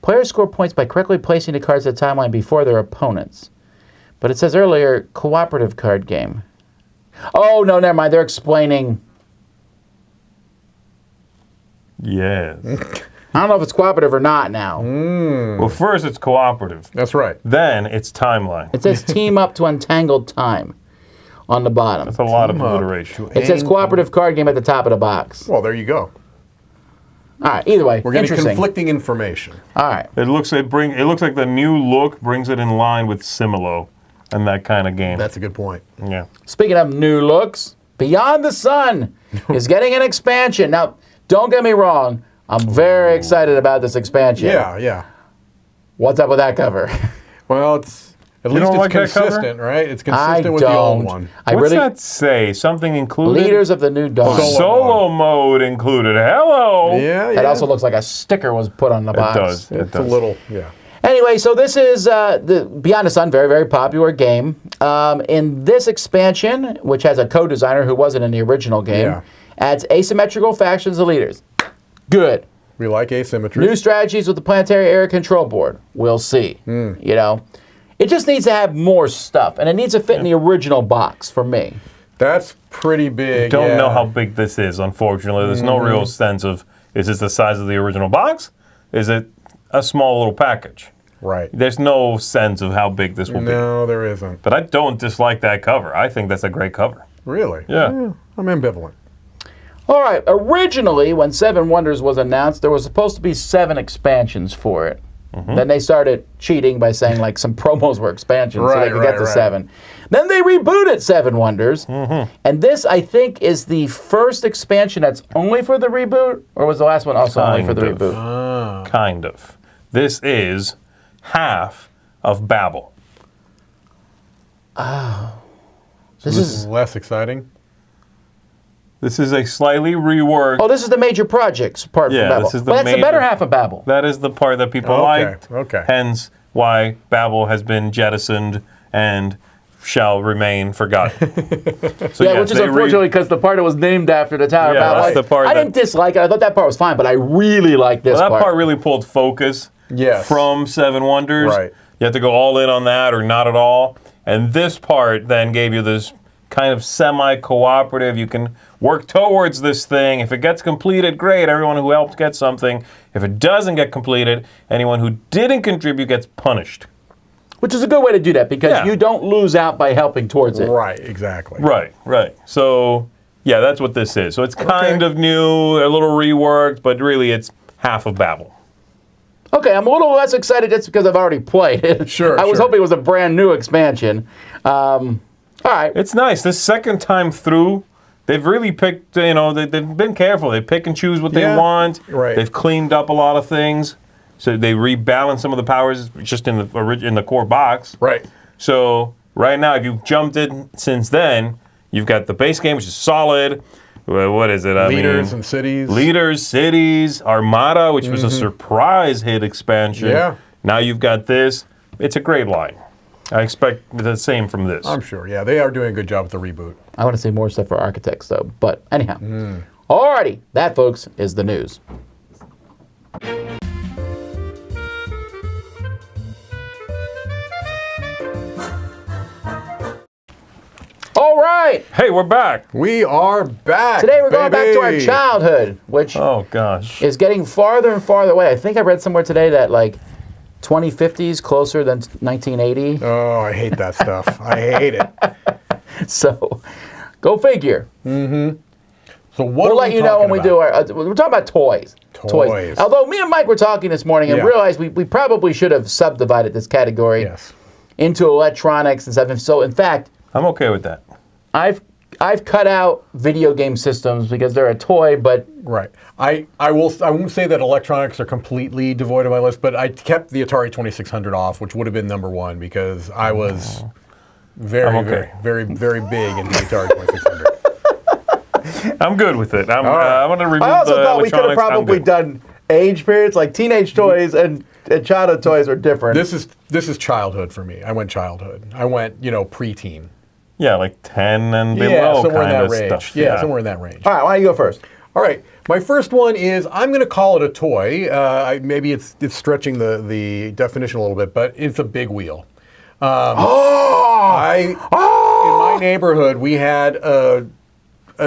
players score points by correctly placing the cards in the timeline before their opponents. But it says earlier, cooperative card game. Oh, no, never mind. They're explaining. Yes. I don't know if it's cooperative or not now. Well, first it's cooperative. That's right. Then it's timeline. It says team up to untangled time on the bottom. That's a lot of alliteration. It says cooperative card game at the top of the box. Well, there you go. All right, either way, We're getting interesting. conflicting information. All right. It looks like the new look brings it in line with Similo and that kind of game. That's a good point. Yeah. Speaking of new looks, Beyond the Sun is getting an expansion. Now, don't get me wrong. I'm very excited about this expansion. Yeah, yeah. What's up with that cover? Well, At You least don't it's like that cover? consistent, right? It's I consistent with the old don't. one. I What's really that say? Something included? Leaders of the New Dawn. Solo mode included. Hello. Yeah, yeah. That also looks like a sticker was put on the It box. does. It It's a does. little, yeah. Anyway, so this is the Beyond the Sun, very, very popular game. In this expansion, which has a co-designer who wasn't in the original game, Yeah. adds asymmetrical factions of leaders. Good. We like asymmetry. New strategies with the planetary area control board. We'll see. You know, it just needs to have more stuff, and it needs to fit in the original box for me. That's pretty big. Don't yeah. know how big this is, unfortunately. There's no real sense of, is this the size of the original box? Is it a small little package? Right. There's no sense of how big this will be. No, there isn't. But I don't dislike that cover. I think that's a great cover. Really? Yeah. I'm ambivalent. All right. Originally, when Seven Wonders was announced, there was supposed to be 7 expansions for it. Then they started cheating by saying like some promos were expansions so they Right, could get to right. 7. Then they rebooted Seven Wonders. And this, I think, is the first expansion that's only for the reboot? Or was the last one also only for the Kind of. reboot? Kind of. This is half of Babel. This is... Less exciting. This is a slightly reworked. Oh, this is the major projects part Yeah, from Babel. this is the Well, that's the major- better half of Babel. That is the part that people Okay, liked. okay. Hence why Babel has been jettisoned and shall remain forgotten. So Yeah, yes, which is they unfortunately because the part that was named after the Tower Yeah, of Babel. that's the part I that- didn't dislike it. I thought that part was fine, but I really like this Well, that part really pulled focus Yes. from Seven Wonders. Right. You have to go all in on that or not at all. And this part then gave you this kind of semi-cooperative. You can work towards this thing. If it gets completed, great. Everyone who helped gets something. If it doesn't get completed, anyone who didn't contribute gets punished. Which is a good way to do that because Yeah. you don't lose out by helping towards it. Right, exactly. Right, right. So, yeah, that's what this is. So it's kind of new, a little reworked, but really it's half of Babel. Okay, I'm a little less excited just because I've already played it. Sure, I was sure. hoping it was a brand new expansion. All right. It's nice. This second time through, they've really picked, you know, they've been careful. They pick and choose what they Yeah, want. right. They've cleaned up a lot of things. So they rebalance some of the powers just in the core box. Right. So right now, if you've jumped in since then, you've got the base game, which is solid. What is it? Leaders and cities. Leaders, cities, Armada, which was a surprise hit expansion. Yeah. Now you've got this. It's a great line. I expect the same from this. I'm sure. Yeah, they are doing a good job with the reboot. I want to see more stuff for architects, though. But anyhow. Alrighty. That, folks, is the news. All right. Hey, we're back. We are back. Today we're going back to our baby. childhood, which Oh, gosh. is getting farther and farther away. I think I read somewhere today that like 2050 is closer than 1980. Oh, I hate that stuff. I hate it. So, go figure. So what We'll are let you know when we do about? our. We're talking about toys. Toys. Although me and Mike were talking this morning and Yeah. realized we probably should have subdivided this category Yes. into electronics and stuff. And so, in fact, I'm okay with that. I've cut out video game systems because they're a toy, but Right. I won't say that electronics are completely devoid of my list, but I kept the Atari 2600 off, which would have been number one because I was very, I'm okay. very, very, very big into the Atari 2600. I'm good with it. I'm going to remove I also the thought we could have electronics. I'm probably good. done age periods, like teenage toys and childhood toys are different. This is childhood for me. I went childhood. I went, preteen. Yeah, like 10 and below Yeah, somewhere in kind that of range. stuff. Yeah, somewhere in that range. All right, why don't you go first? All right, my first one is I'm going to call it a toy. Maybe it's stretching the definition a little bit, but it's a big wheel. In my neighborhood, we had a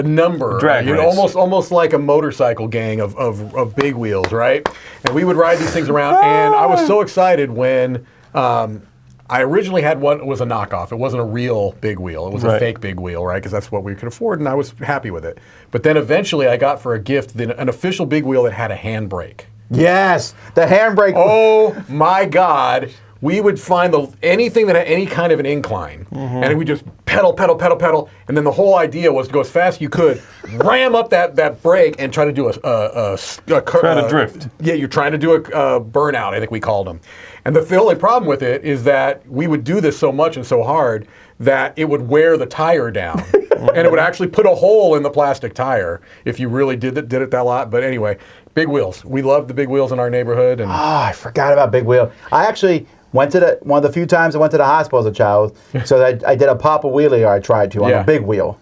number, Drag race. almost like a motorcycle gang of big wheels, right? And we would ride these things around, and I was so excited when. I originally had one. It was a knockoff. It wasn't a real big wheel. It was a Right. fake big wheel, right? Because that's what we could afford, and I was happy with it. But then eventually, I got for a gift an official big wheel that had a handbrake. Yes, the handbrake. Oh my God! We would find anything that had any kind of an incline, and we just pedal, pedal, pedal, pedal, and then the whole idea was to go as fast as you could, ram up that brake, and try to do Try to drift. Yeah, you're trying to do a burnout, I think we called them. And the only problem with it is that we would do this so much and so hard that it would wear the tire down. And it would actually put a hole in the plastic tire if you really did it that lot. But anyway, big wheels. We loved the big wheels in our neighborhood. And I forgot about Big Wheel. I actually went to one of the few times I went to the hospital as a child. So I did a Papa Wheelie, or I tried to, on Yeah. a big wheel.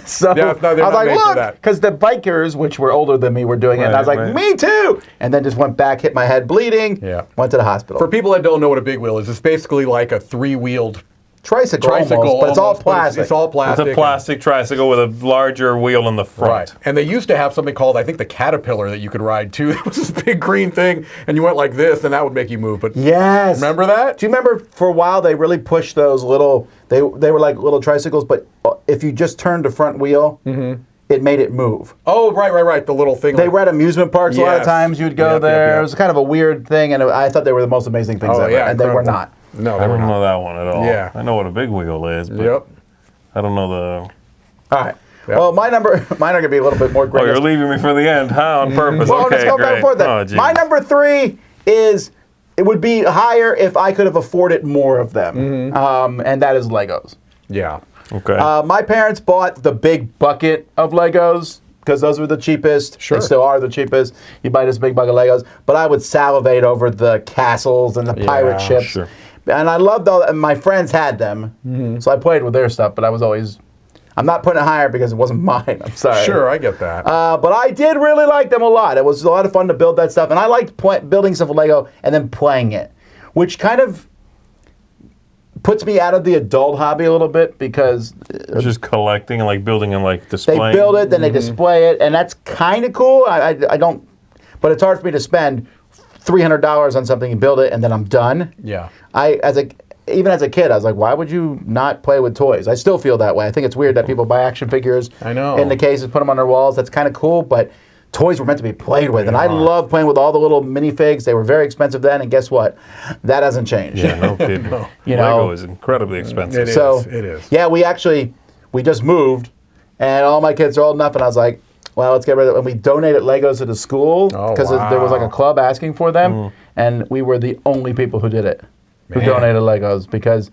So Yeah, no, I they're was not like, made for look, that. because the bikers, which were older than me, were doing it. And I was like, Right, me too. And then just went back, hit my head bleeding, Yeah. went to the hospital. for people that don't know what a big wheel is, it's basically like a three-wheeled tricycle almost, tricycle, but it's all almost, but plastic. It's all It's plastic. a plastic tricycle with a larger wheel in the front. Right. And they used to have something called, I think, the Caterpillar that you could ride too. It was this big green thing, and you went like this, and that would make you move. But Yes. remember that? Do you remember for a while they really pushed those little, they were like little tricycles, but if you just turned the front wheel, it made it move. Oh, right. The little thing. They were at amusement parks a lot of Yes. times. You'd go Yep, there. yep. It was kind of a weird thing, and I thought they were the most amazing things Oh, ever, yeah, and they were incredible. not. No, I they were don't not. know that one at all. Yeah. I know what a big wheel is, but Yep. I don't know the... All right. Yep. Well, mine are going to be a little bit more Oh, great. you're leaving me for the end, huh? On purpose. Well, Okay, let's go back great. and forth then. Oh, geez. My number 3 is, it would be higher if I could have afforded more of them, and that is Legos. Yeah. Okay. My parents bought the big bucket of Legos because those were the cheapest. Sure. They still are the cheapest. You buy this big bucket of Legos. But I would salivate over the castles and the pirate Yeah, ships. sure. And I loved all and my friends had them. So I played with their stuff, but I was always... I'm not putting it higher because it wasn't mine. I'm sorry. Sure, I get that. But I did really like them a lot. It was a lot of fun to build that stuff. And I liked building stuff with Lego and then playing it, which kind of puts me out of the adult hobby a little bit because Just collecting and like building and like they displaying. build it, then they display it, and that's kind of cool. I don't, but it's hard for me to spend $300 on something and build it, and then I'm done. Yeah. Even as a kid, I was like, why would you not play with toys? I still feel that way. I think it's weird that people buy action figures I know. in the cases, put them on their walls. That's kind of cool, but toys were meant to be played with, and I love playing with all the little minifigs. They were very expensive then, and guess what? That hasn't changed. Yeah, no kidding. You Lego know, is incredibly expensive. It is. So It is. yeah, we just moved, and all my kids are old enough, and I was like, well, let's get rid of it. And we donated Legos to the school Oh, because there was like a club asking for them, and we were the only people who did it, who Man. donated Legos because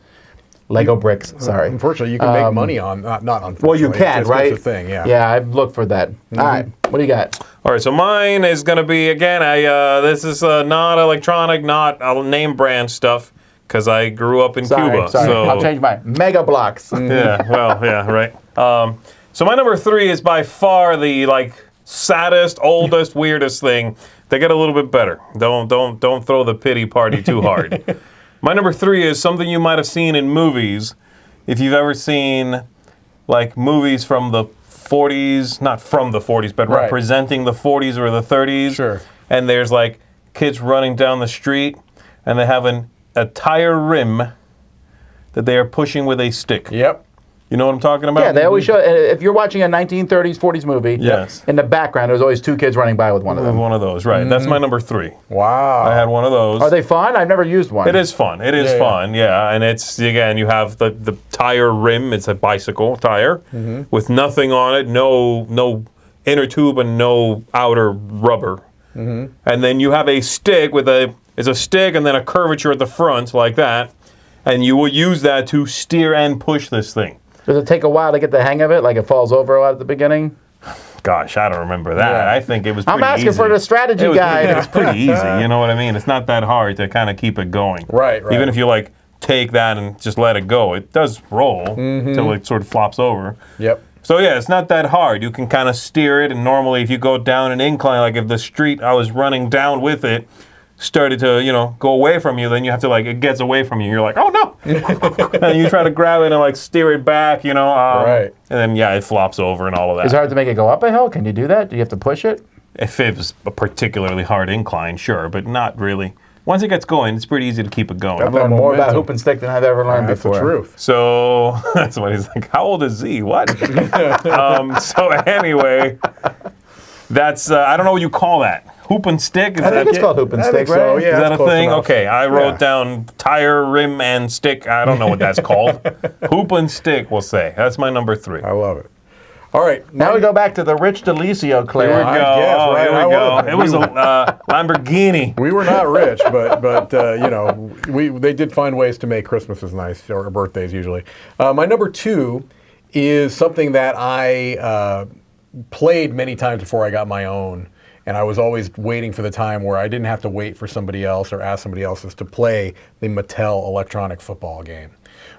Lego bricks. Sorry. Unfortunately, you can make money on not unfortunately. Well, you can, it's right? It's a thing, yeah. Yeah, I've looked for that. All right, what do you got? All right, so mine is going to be, again, this is not electronic, not name brand stuff, because I grew up in Cuba. Sorry, So, I'll change mine. Mega Blocks. yeah, well, yeah, right. So my number 3 is by far the saddest, oldest, weirdest thing. They get a little bit better. Don't throw the pity party too hard. My number 3 is something you might have seen in movies. If you've ever seen movies from the 40s, not from the 40s, but Right. representing the 40s or the 30s. Sure. And there's kids running down the street and they have a tire rim that they are pushing with a stick. Yep. You know what I'm talking about? Yeah, they always show. If you're watching a 1930s, 40s movie, Yes. in the background there's always 2 kids running by with one of them. One of those, right. That's my number 3. Wow. I had one of those. Are they fun? I've never used one. It is fun. It is Yeah, fun, yeah. And it's, again, you have the tire rim. It's a bicycle tire with nothing on it, no inner tube and no outer rubber. And then you have a stick it's a stick and then a curvature at the front like that. And you will use that to steer and push this thing. Does it take a while to get the hang of it? Like it falls over a lot at the beginning? Gosh, I don't remember that. Yeah. I think it was pretty I'm asking easy. for the strategy guide. It's pretty easy, you know what I mean? It's not that hard to kind of keep it going. Right. Even if you take that and just let it go, it does roll until it sort of flops over. Yep. So yeah, it's not that hard. You can kind of steer it, and normally if you go down an incline, like if the street I was running down with it started to, go away from you, then you have to it gets away from you. You're like, oh no! And you try to grab it and steer it back, Right. And then it flops over and all of that. Is it hard to make it go up a hill? Can you do that? Do you have to push it? If it was a particularly hard incline, sure, but not really. Once it gets going, it's pretty easy to keep it going. I've learned more about momentum. hoop and stick than I've ever learned That's before. the truth. So that's what he's like. How old is Z? What? So anyway, that's I don't know what you call that. Hoop and stick? I think it's called hoop and I stick, think so, right? yeah. Is that that's a close thing? enough. Okay, I wrote Yeah. down tire, rim, and stick. I don't know what that's called. Hoop and stick, we'll say. That's my number 3. I love it. All right. Now we go back to the Rich Delisio Here clan. we go. I guess, Oh, right? here I we go. was. It was a Lamborghini. We were not rich, but you know, they did find ways to make Christmases nice, or birthdays usually. My number 2 is something that I played many times before I got my own, and I was always waiting for the time where I didn't have to wait for somebody else or ask somebody else to play the Mattel electronic football game,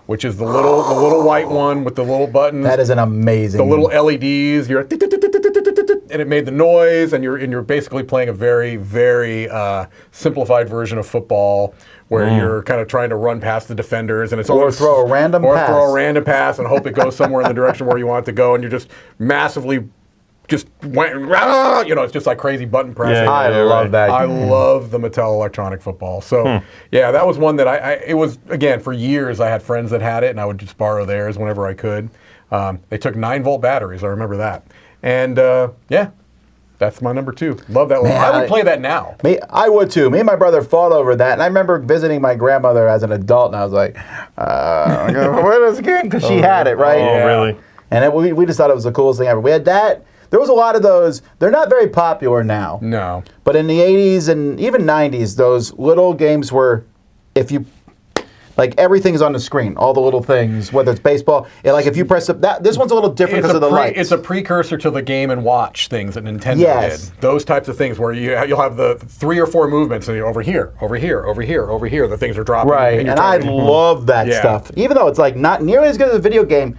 which is the little white one with the little buttons. That is an amazing. The little LEDs, and it made the noise, and you're basically playing a very, very simplified version of football where you're kind of trying to run past the defenders, and it's Or throw a random pass. throw a random pass and hope it goes somewhere in the direction where you want it to go, and you're just massively just went, you know, it's just like crazy button pressing. Yeah, I yeah, love right. that. I love the Mattel electronic football. So, yeah, that was one that it was, again, for years I had friends that had it, and I would just borrow theirs whenever I could. They took 9-volt batteries, I remember that. And, yeah, that's my number 2. Love that. Man, I would play that now. I would too. Me and my brother fought over that, and I remember visiting my grandmother as an adult, and I was like, "Where is this game?" Because she had it, right? Oh, really? And we just thought it was the coolest thing ever. We had that. There was a lot of those. They're not very popular now. No. But in the 80s and even 90s, those little games were, if you, like everything is on the screen, all the little things, whether it's baseball, like if you press that, this one's a little different because of the lights. It's a precursor to the Game & Watch things that Nintendo Yes. did. Those types of things where you'll have the 3 or 4 movements, and you're over here, over here, over here, over here. The things are dropping. Right, you're and I trying to- love that Yeah. stuff. Even though it's like not nearly as good as a video game,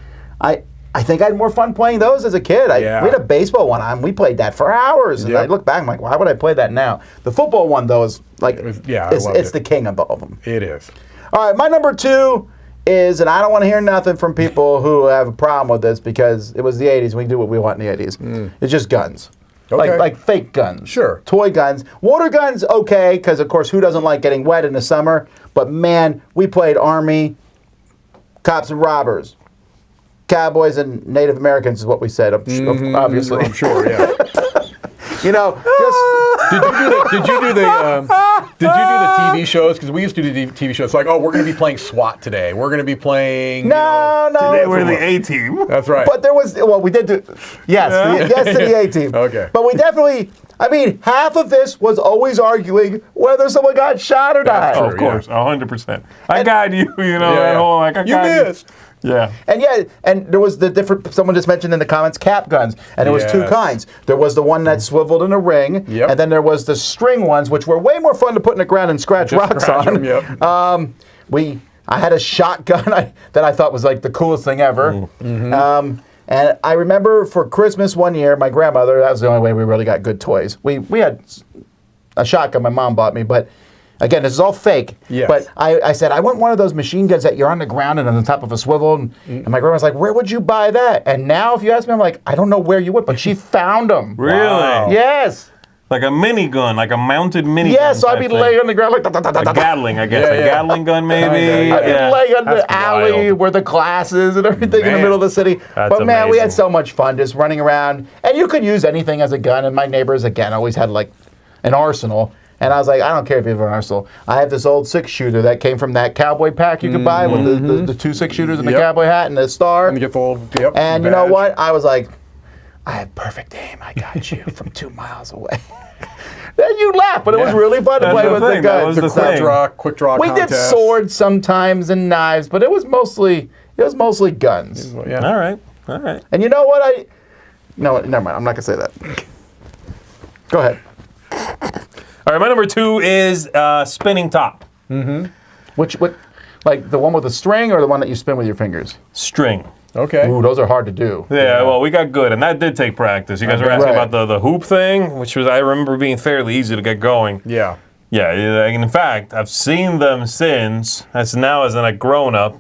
I think I had more fun playing those as a kid. Yeah. We had a baseball one on. We played that for hours. And Yep. I look back, I'm like, why would I play that now? The football one, though, is like, I loved it's it. the king of all of them. It is. All right, my number 2 is, and I don't want to hear nothing from people who have a problem with this because it was the 80s. We can do what we want in the 80s. It's just guns. Okay. Like fake guns. Sure. Toy guns. Water guns, okay, because of course, who doesn't like getting wet in the summer? But man, we played Army, Cops and Robbers. Cowboys and Native Americans is what we said, obviously. I'm sure, yeah. You know, just Did you do the TV shows? Because we used to do the TV shows. Like, oh, we're going to be playing SWAT today. We're going to be playing. no. Today we're the A-team. That's right. But there was, well, we did do, yes, yes to the A-team. Okay. But we definitely, I mean, half of this was always arguing whether someone got shot or not. That's Oh, true. of course, 100%. I got you, you know, that whole, like, I you got missed. you. Yeah. And yeah, and there was the different, someone just mentioned in the comments, cap guns. And there was 2 Yes. kinds. There was the one that swiveled in a ring, Yep. and then there was the string ones, which were way more fun to put in the ground and scratch Just rocks scratch on. 'em, yep. I had a shotgun that I thought was like the coolest thing ever. And I remember for Christmas one year, my grandmother, that was the only way we really got good toys. We had a shotgun my mom bought me, but again, this is all fake. Yes. But I said, I want one of those machine guns that you're on the ground and on the top of a swivel. And my grandma's like, where would you buy that? And now if you ask me, I'm like, I don't know where you would, but she found them. Really? Yes. Like a minigun, like a mounted minigun. Yes, so I'd be type thing. laying on the ground like, A Gatling, I guess. Yeah, A yeah. Gatling gun, maybe. Yeah. I'd be Yeah. laying on the That's alley wild. where the glass is and everything in the Man. middle of the city. That's But man, we had amazing. so much fun just running around. And you could use anything as a gun. And my neighbors, again, always had like an arsenal. And I was like, I don't care if you have an arsenal. I have this old 6-shooter that came from that cowboy pack you could buy with the 2 6-shooters and the Yep. cowboy hat and the star. And you get the little, yep, And you know badge. what? I was like, I have perfect aim. I got you from 2 miles away. Then you laugh, but it was Yeah. really fun to That's play the with thing, the that guns. was the thing. Quick draw We did contest. swords sometimes and knives, but it was mostly guns. Yeah. All right. All right. And you know what? No, never mind. I'm not gonna say that. Go ahead. All right, my number 2 is spinning top. What? Like the one with the string, or the one that you spin with your fingers? String. Okay. Ooh, those are hard to do. Yeah, well, we got good, and that did take practice. You guys were asking Right. about the hoop thing, which was, I remember being fairly easy to get going. Yeah. Yeah, and in fact, I've seen them since, as now as a grown-up,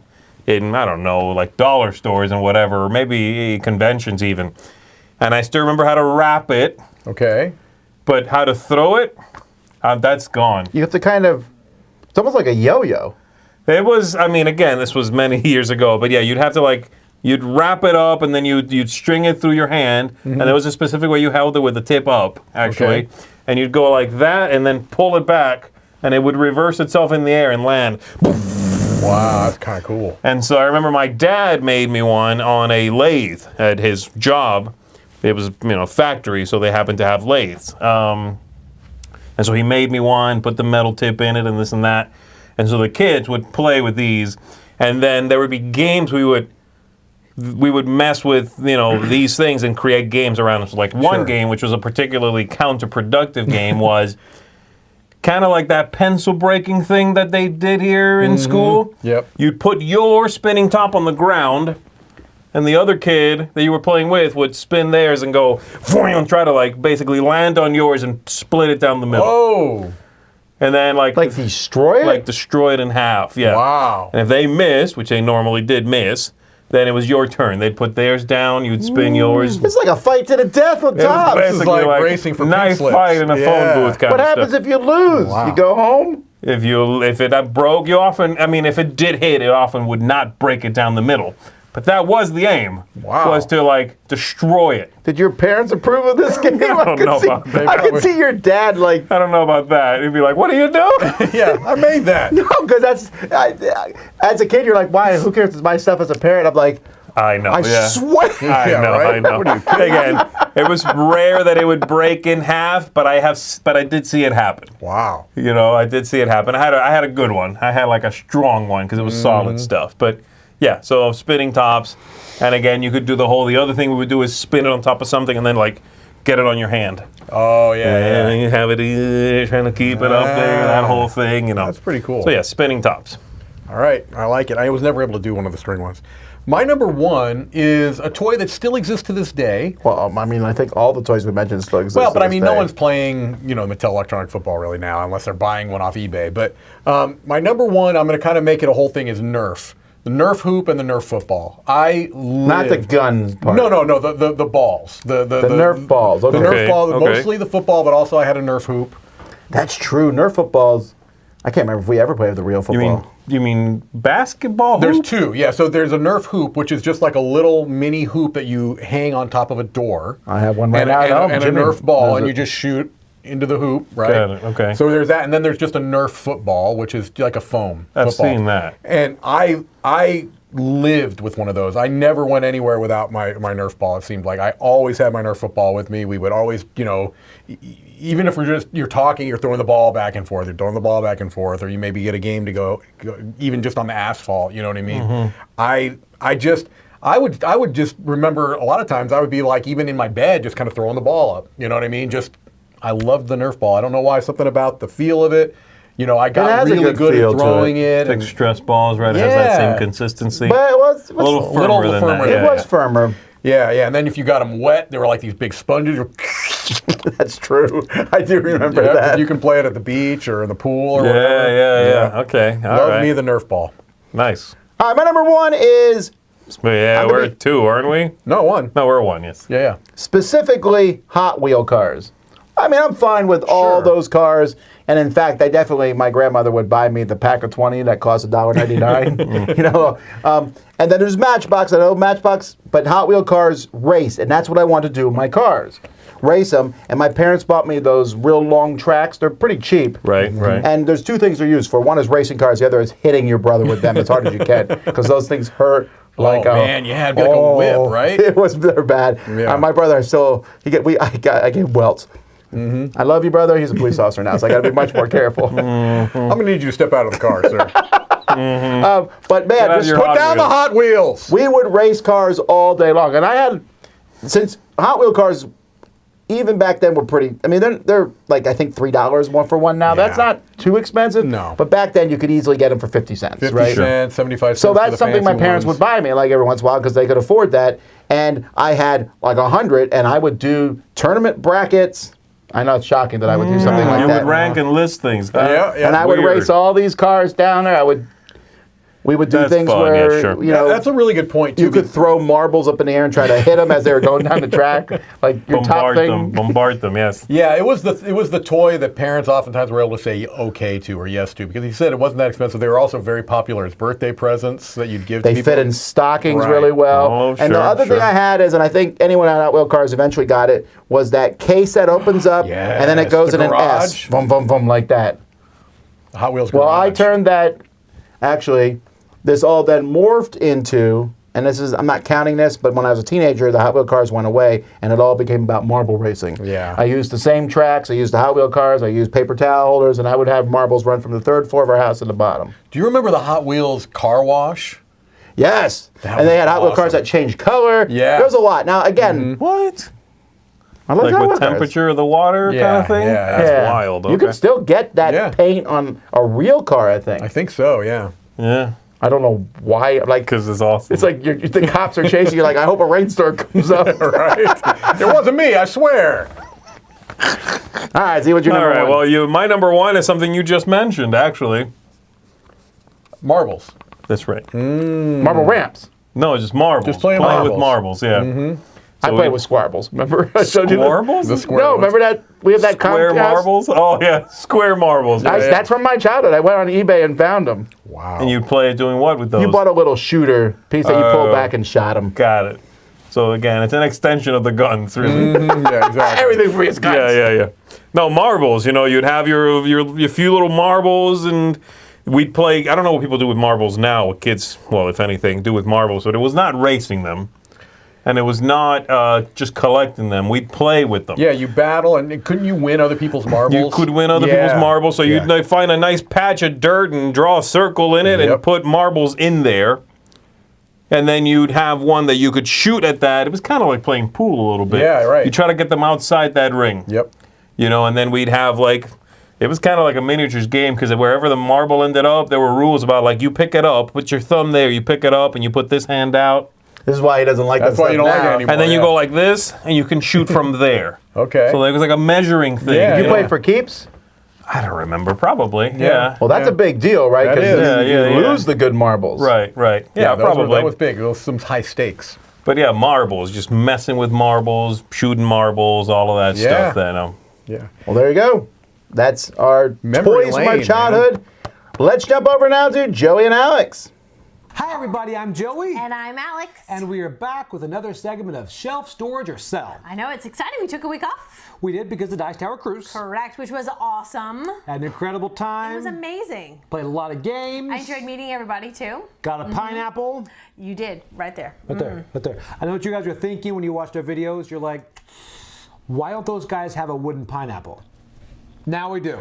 in, I don't know, like dollar stores and whatever, or maybe conventions even. And I still remember how to wrap it, Okay. but how to throw it, that's gone. You have to kind of. It's almost like a yo-yo. It was, I mean, again, this was many years ago, but yeah, you'd have to you'd wrap it up and then you'd string it through your hand, and there was a specific way you held it with the tip up, actually. Okay. and you'd go like that, and then pull it back, and it would reverse itself in the air and land. Wow, that's kind of cool. And so I remember my dad made me one on a lathe at his job. It was, factory, so they happened to have lathes. And so he made me one, put the metal tip in it and this and that. And so the kids would play with these. And then there would be games we would mess with, these things and create games around them. So like one game, which was a particularly counterproductive game, was kind of like that pencil breaking thing that they did here in school. Yep. You'd put your spinning top on the ground, and the other kid that you were playing with would spin theirs and go, and try to like basically land on yours and split it down the middle. Oh. And then like destroy it? Like destroy it in half, yeah. Wow. And if they missed, which they normally did miss, then it was your turn. They'd put theirs down, you'd spin yours. It's like a fight to the death with Tom. This is like racing for knife pink fight slips. in a Yeah. phone booth kind What of happens stuff. if you lose? Wow. You go home? If it broke, you often, if it did hit, it often would not break it down the middle. But that was the aim. Wow. Was to like destroy it. Did your parents approve of this game? I don't know about that. I could see your dad like, I don't know about that. He'd be like, "What are you doing?" Yeah, I made that. no, because as a kid, you're like, why? Who cares? It's my stuff. As a parent, I'm like, I know. I yeah. swear. I know. right? I know. What are you Again, it was rare that it would break in half, but I did see it happen. Wow. I did see it happen. I had a good one. I had like a strong one because it was solid stuff. But yeah, so spinning tops, and again, you could do the other thing we would do is spin it on top of something and then like get it on your hand. Oh, yeah. And you have it trying to keep it up there, that whole thing, That's pretty cool. So yeah, spinning tops. All right, I like it. I was never able to do one of the string ones. My number one is a toy that still exists to this day. Well, I think all the toys we mentioned still exist. Well, but to I this mean, no day. one's playing, Mattel Electronic Football really now, unless they're buying one off eBay. But my number one, I'm going to kind of make it a whole thing, is Nerf. The Nerf hoop and the Nerf football. Not the gun part. No, the balls. The Nerf balls. The Okay. Nerf ball, Okay. mostly the football, but also I had a Nerf hoop. That's true. Nerf footballs. I can't remember if we ever played with the real football. You mean basketball hoop? There's two, yeah. So there's a Nerf hoop, which is just like a little mini hoop that you hang on top of a door. I have one right and, now at home, and a Jimmy. Nerf ball, There's and a- you just shoot into the hoop, right? Got it, okay. So there's that, and then there's just a Nerf football, which is like a foam I've football. seen that. And I lived with one of those. I never went anywhere without my Nerf ball, it seemed like. I always had my Nerf football with me. We would always, even if you're talking, you're throwing the ball back and forth, or you maybe get a game to go even just on the asphalt, you know what I mean? Mm-hmm. I would just remember a lot of times I would be like, even in my bed, just kind of throwing the ball up, you know what I mean? I loved the Nerf ball. I don't know why, something about the feel of it. I got has a really good good feel at to throwing it. It's like and- stress balls, right? It has that Yeah. same consistency. But it was a little little firmer than firmer that. it than was firmer. Yeah, and then if you got them wet, they were like these big sponges. That's true. I do remember Yeah, that. you can play it at the beach or in the pool or Yeah, whatever. yeah. Okay, all Love right. me the Nerf ball. Nice. All right, my number one is Yeah, I'm we're gonna- two, aren't we? No, one. No, we're one, yes. Yeah. specifically Hot Wheel cars. I mean, I'm fine with all Sure. those cars. And in fact, my grandmother would buy me the pack of 20 that cost $1.99. And then there's Matchbox. I know Matchbox, but Hot Wheel cars race. And that's what I want to do with my cars. Race them. And my parents bought me those real long tracks. They're pretty cheap. Right, right. And there's two things they're used for. One is racing cars. The other is hitting your brother with them as hard as you can. Because those things hurt. Man, you had like a whip, right? They're bad. Yeah. My brother I get welts. Mm-hmm. I love you, brother. He's a police officer now, so I got to be much more careful. I'm gonna need you to step out of the car, sir. But man, out of just your put Hot down Down the Hot Wheels. we would race cars all day long, and since Hot Wheel cars, even back then were pretty. I mean, they're like I think $3 one for one now. Yeah. That's not too expensive. No. But back then you could easily get them for 50 cents, 50 right? cents, 75 cents. So for that's the something my fancy parents ones. would buy me like every once in a while because they could afford that. And I had like 100, and I would do tournament brackets. I know it's shocking that I would do something like You that. would rank and list things. Yeah, yeah. And I would Weird. race all these cars down there. I would We would do That's things fun, where, yeah, sure. you know, That's a really good point, too. you could throw marbles up in the air and try to hit them as they were going down the track. Like your top thing. Bombard them, yes. Yeah, it was the toy that parents oftentimes were able to say okay to or yes to, because he said it wasn't that expensive. They were also very popular as birthday presents that you'd give to They people. fit in stockings Right. really well. Oh, and sure, the other thing sure. I had is, and I think anyone on Hot Wheel Cars eventually got it, was that case that opens up and then it Yes, goes the in an S. garage. Boom, boom, boom, like that. Hot Wheels Well, I garage. turned that, actually, this all then morphed into, and this is, I'm not counting this, but when I was a teenager, the Hot Wheel cars went away, and it all became about marble racing. Yeah. I used the same tracks, I used the Hot Wheel cars, I used paper towel holders, and I would have marbles run from the third floor of our house to the bottom. Do you remember the Hot Wheels car wash? Yes! That And they was had Hot Wheel cars awesome. that changed color. Yeah. There was a lot. Now, again, What? I like Like Hot Wheel with cars. temperature of the water kind Yeah, of thing? yeah, That's Yeah. wild. Okay. You could still get that Yeah. paint on a real car, I think. I think so, yeah. Yeah, I don't know why. Like, because it's awesome. it's like the cops are chasing you. Like, I hope a rainstorm comes up. Right? It wasn't me, I swear. All right, see what your All number right, one. well, my number one is something you just mentioned, actually. Marbles. That's right. Marble ramps. No, just marbles. Just playing with marbles. marbles, yeah. I So played we- with squarbles. Remember? I showed you Marbles? The square No, ones. remember that we have that Square Comcast? marbles? Oh, yeah, square marbles. I- Yeah. That's from my childhood. I went on eBay and found them. Wow. And you play doing what with those? You bought a little shooter piece that you pulled Oh. back and shot them. Got it. So again, it's an extension of the guns, really. Yeah, exactly. Everything for his guns. Yeah. No, marbles. You know, you'd have your few little marbles, and we'd play. I don't know what people do with marbles now. What kids, well, if anything, do with marbles. But it was not racing them, and it was not just collecting them. We'd play with them. Yeah, you battle, and couldn't you win other people's marbles? You could win other Yeah. people's marbles, so you'd Yeah. like, find a nice patch of dirt and draw a circle in it and Yep. put marbles in there. And then you'd have one that you could shoot at that. It was kind of like playing pool a little bit. Yeah, right. You try to get them outside that ring. Yep. You know, and then we'd have like, it was kind of like a miniatures game because wherever the marble ended up, there were rules about like you pick it up, put your thumb there, you pick it up, and you put this hand out. This is why he doesn't like That's that why you stuff don't like it now. anymore. And then you yeah. go like this, and you can shoot from there. Okay. So there was like a measuring thing. Yeah, You know? play for keeps? I don't remember, probably. Yeah. Well, that's a big deal, right? That Because is. you Yeah. lose the good marbles. Right. Yeah, that probably. that was big. It was some high stakes. But yeah, marbles, just messing with marbles, shooting marbles, all of that Yeah. stuff. Then, Yeah. Well, there you go. That's our Memory toys from our lane, childhood. Let's jump over now to Joey and Alex. Hi everybody, I'm Joey. And I'm Alex. And we are back with another segment of Shelf Storage or Sell. I know, it's exciting. We took a week off. We did because of the Dice Tower Cruise. Correct, which was awesome. Had an incredible time. It was amazing. Played a lot of games. I enjoyed meeting everybody too. Got a pineapple. You did, right there. Right there, right there. I know what you guys are thinking when you watched our videos. You're like, why don't those guys have a wooden pineapple? Now we do.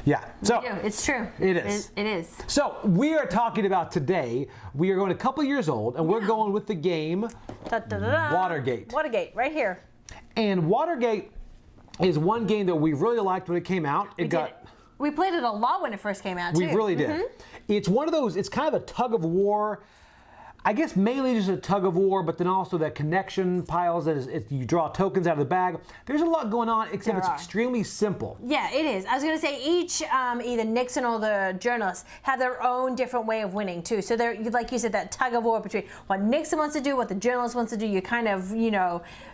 Yeah, so Yeah, it's true. It is. It is. So we are talking about today, we are going a couple years old and we're going with the game Da-da-da-da. Watergate. Watergate, right here. And Watergate is one game that we really liked when it came out. We played it a lot when it first came out, too. We really did. It's one of those, it's kind of a tug of war. I guess mainly just a tug of war, but then also that connection piles that you draw tokens out of the bag. There's a lot going on, except There it's are. extremely simple. Yeah, it is. I was going to say each, either Nixon or the journalists, have their own different way of winning too. So they're, like you said, that tug of war between what Nixon wants to do, what the journalist wants to do. You're kind of,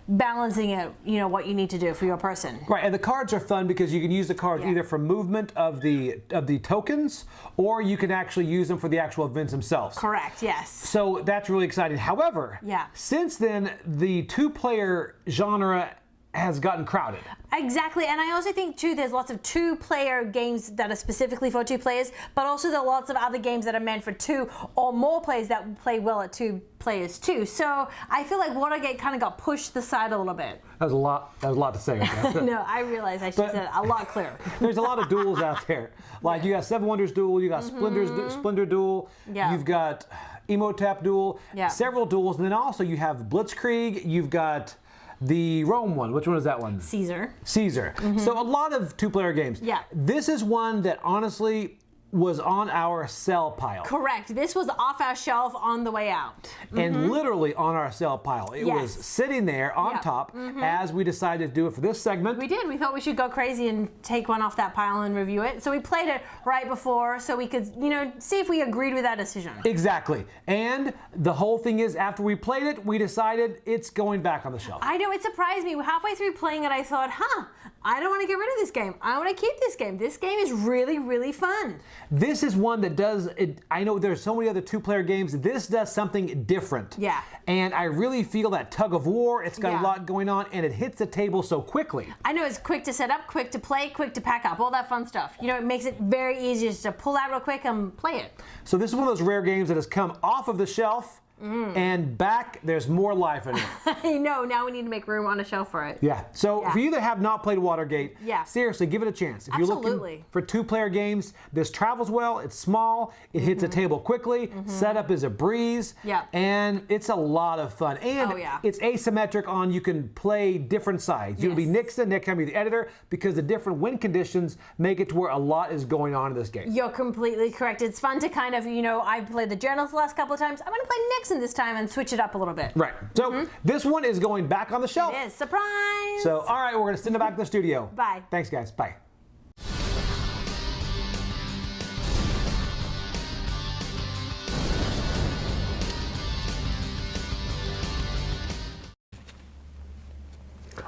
balancing it, what you need to do for your person. Right, and the cards are fun because you can use the cards either for movement of the tokens, or you can actually use them for the actual events themselves. Correct. Yes. So that's really exciting. However, since then, the two-player genre has gotten crowded. Exactly, and I also think too there's lots of two-player games that are specifically for two players, but also there are lots of other games that are meant for two or more players that play well at two players too. So I feel like Watergate kind of got pushed aside a little bit. That was a lot to say. No, I realize I should have said it a lot clearer. There's a lot of duels out there. Like you got Seven Wonders Duel, you got Splendor Duel, you've got Emotep Duel, several duels, and then also you have Blitzkrieg, you've got the Rome one. Which one is that one? Caesar. So a lot of two-player games. Yeah. This is one that honestly, was on our sell pile. Correct. This was off our shelf on the way out. And literally on our sell pile. It was sitting there on top as we decided to do it for this segment. We did. We thought we should go crazy and take one off that pile and review it. So we played it right before so we could, see if we agreed with that decision. Exactly. And the whole thing is, after we played it, we decided it's going back on the shelf. I know, it surprised me. Halfway through playing it, I thought, I don't want to get rid of this game. I want to keep this game. This game is really, really fun. This is one that does, I know there's so many other two-player games. This does something different. Yeah. And I really feel that tug of war. It's got a lot going on, and it hits the table so quickly. I know, it's quick to set up, quick to play, quick to pack up, all that fun stuff. It makes it very easy just to pull out real quick and play it. So this is one of those rare games that has come off of the shelf, and back, there's more life in it. I know, now we need to make room on a shelf for it. Yeah, so for you that have not played Watergate, seriously, give it a chance. If you're looking for two-player games, this travels well, it's small, it hits the table quickly, setup is a breeze, and it's a lot of fun. And it's asymmetric on, you can play different sides. You'll be Nixon, next time you're the editor, because the different win conditions make it to where a lot is going on in this game. You're completely correct. It's fun to kind of, I played the journals the last couple of times. I'm going to play Nixon this time and switch it up a little bit. Right. So this one is going back on the shelf. It is. Surprise! So, all right, we're going to send it back to the studio. Bye. Thanks, guys. Bye.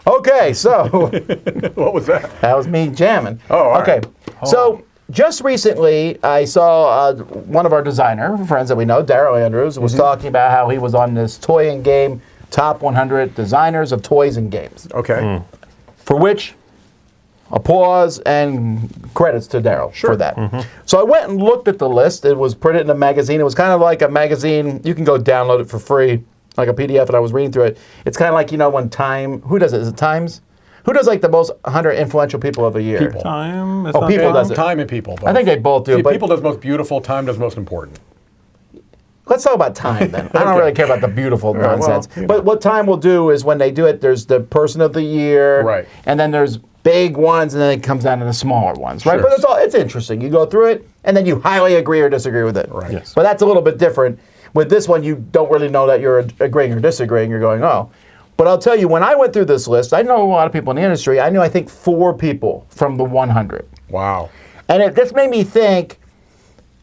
Okay, so What was that? that was me jamming. Oh, all okay. right. So just recently, I saw one of our designer friends that we know, Daryl Andrews, was talking about how he was on this toy and game top 100 designers of toys and games. Okay. For which, applause and credits to Daryl for that. So I went and looked at the list. It was printed in a magazine. It was kind of like a magazine. You can go download it for free, like a PDF, and I was reading through it. It's kind of like, when Time, who does it? Is it Times? Who does like the most 100 influential people of a year? People. Time. Oh, People does it. Time and People. Both. I think they both do. See, But People does most beautiful, Time does most important. let's talk about Time then. I don't really care about the beautiful well, nonsense. But what Time will do is when they do it, there's the Person of the Year, Right. and then there's big ones, and then it comes down to the smaller ones, right? Sure. But it's interesting. You go through it, and then you highly agree or disagree with it. Right. Yes. But that's a little bit different. With this one, you don't really know that you're agreeing or disagreeing. You're going, oh. But I'll tell you, when I went through this list, I know a lot of people in the industry. I knew, I think, 4 people from the 100. Wow. And this made me think,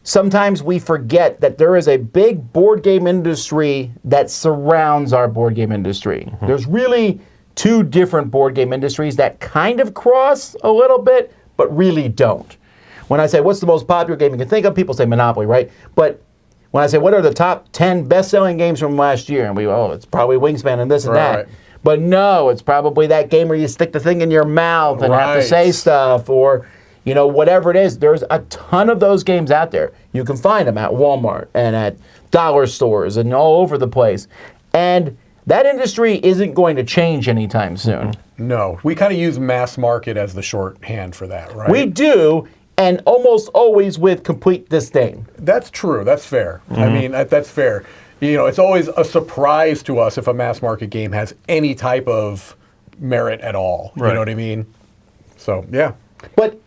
sometimes we forget that there is a big board game industry that surrounds our board game industry. There's really 2 different board game industries that kind of cross a little bit, but really don't. When I say, what's the most popular game you can think of, people say Monopoly, right? But when I say, what are the top 10 best-selling games from last year? And we go, oh, it's probably Wingspan and this and that. Right. But no, it's probably that game where you stick the thing in your mouth and have to say stuff, or whatever it is. There's a ton of those games out there. You can find them at Walmart and at dollar stores and all over the place. And that industry isn't going to change anytime soon. No. We kind of use mass market as the shorthand for that, right? We do, and almost always with complete disdain. That's true. That's fair. I mean, that's fair. It's always a surprise to us if a mass market game has any type of merit at all. Right. You know what I mean? So, yeah. But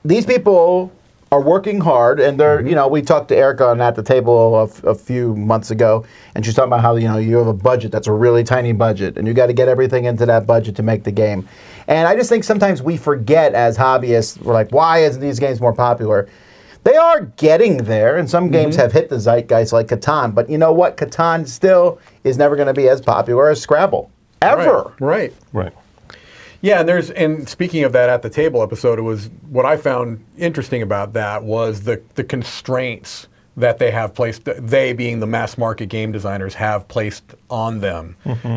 these people are working hard, and they're, we talked to Erica on At the Table a few months ago, and she's talking about how, you have a budget that's a really tiny budget, and you got to get everything into that budget to make the game. And I just think sometimes we forget as hobbyists, we're like, why isn't these games more popular? They are getting there, and some games have hit the zeitgeist like Catan, but you know what? Catan still is never going to be as popular as Scrabble, ever. Right. Right. Yeah, and speaking of that At the Table episode, it was what I found interesting about that was the constraints that they have placed, they being the mass market game designers, have placed on them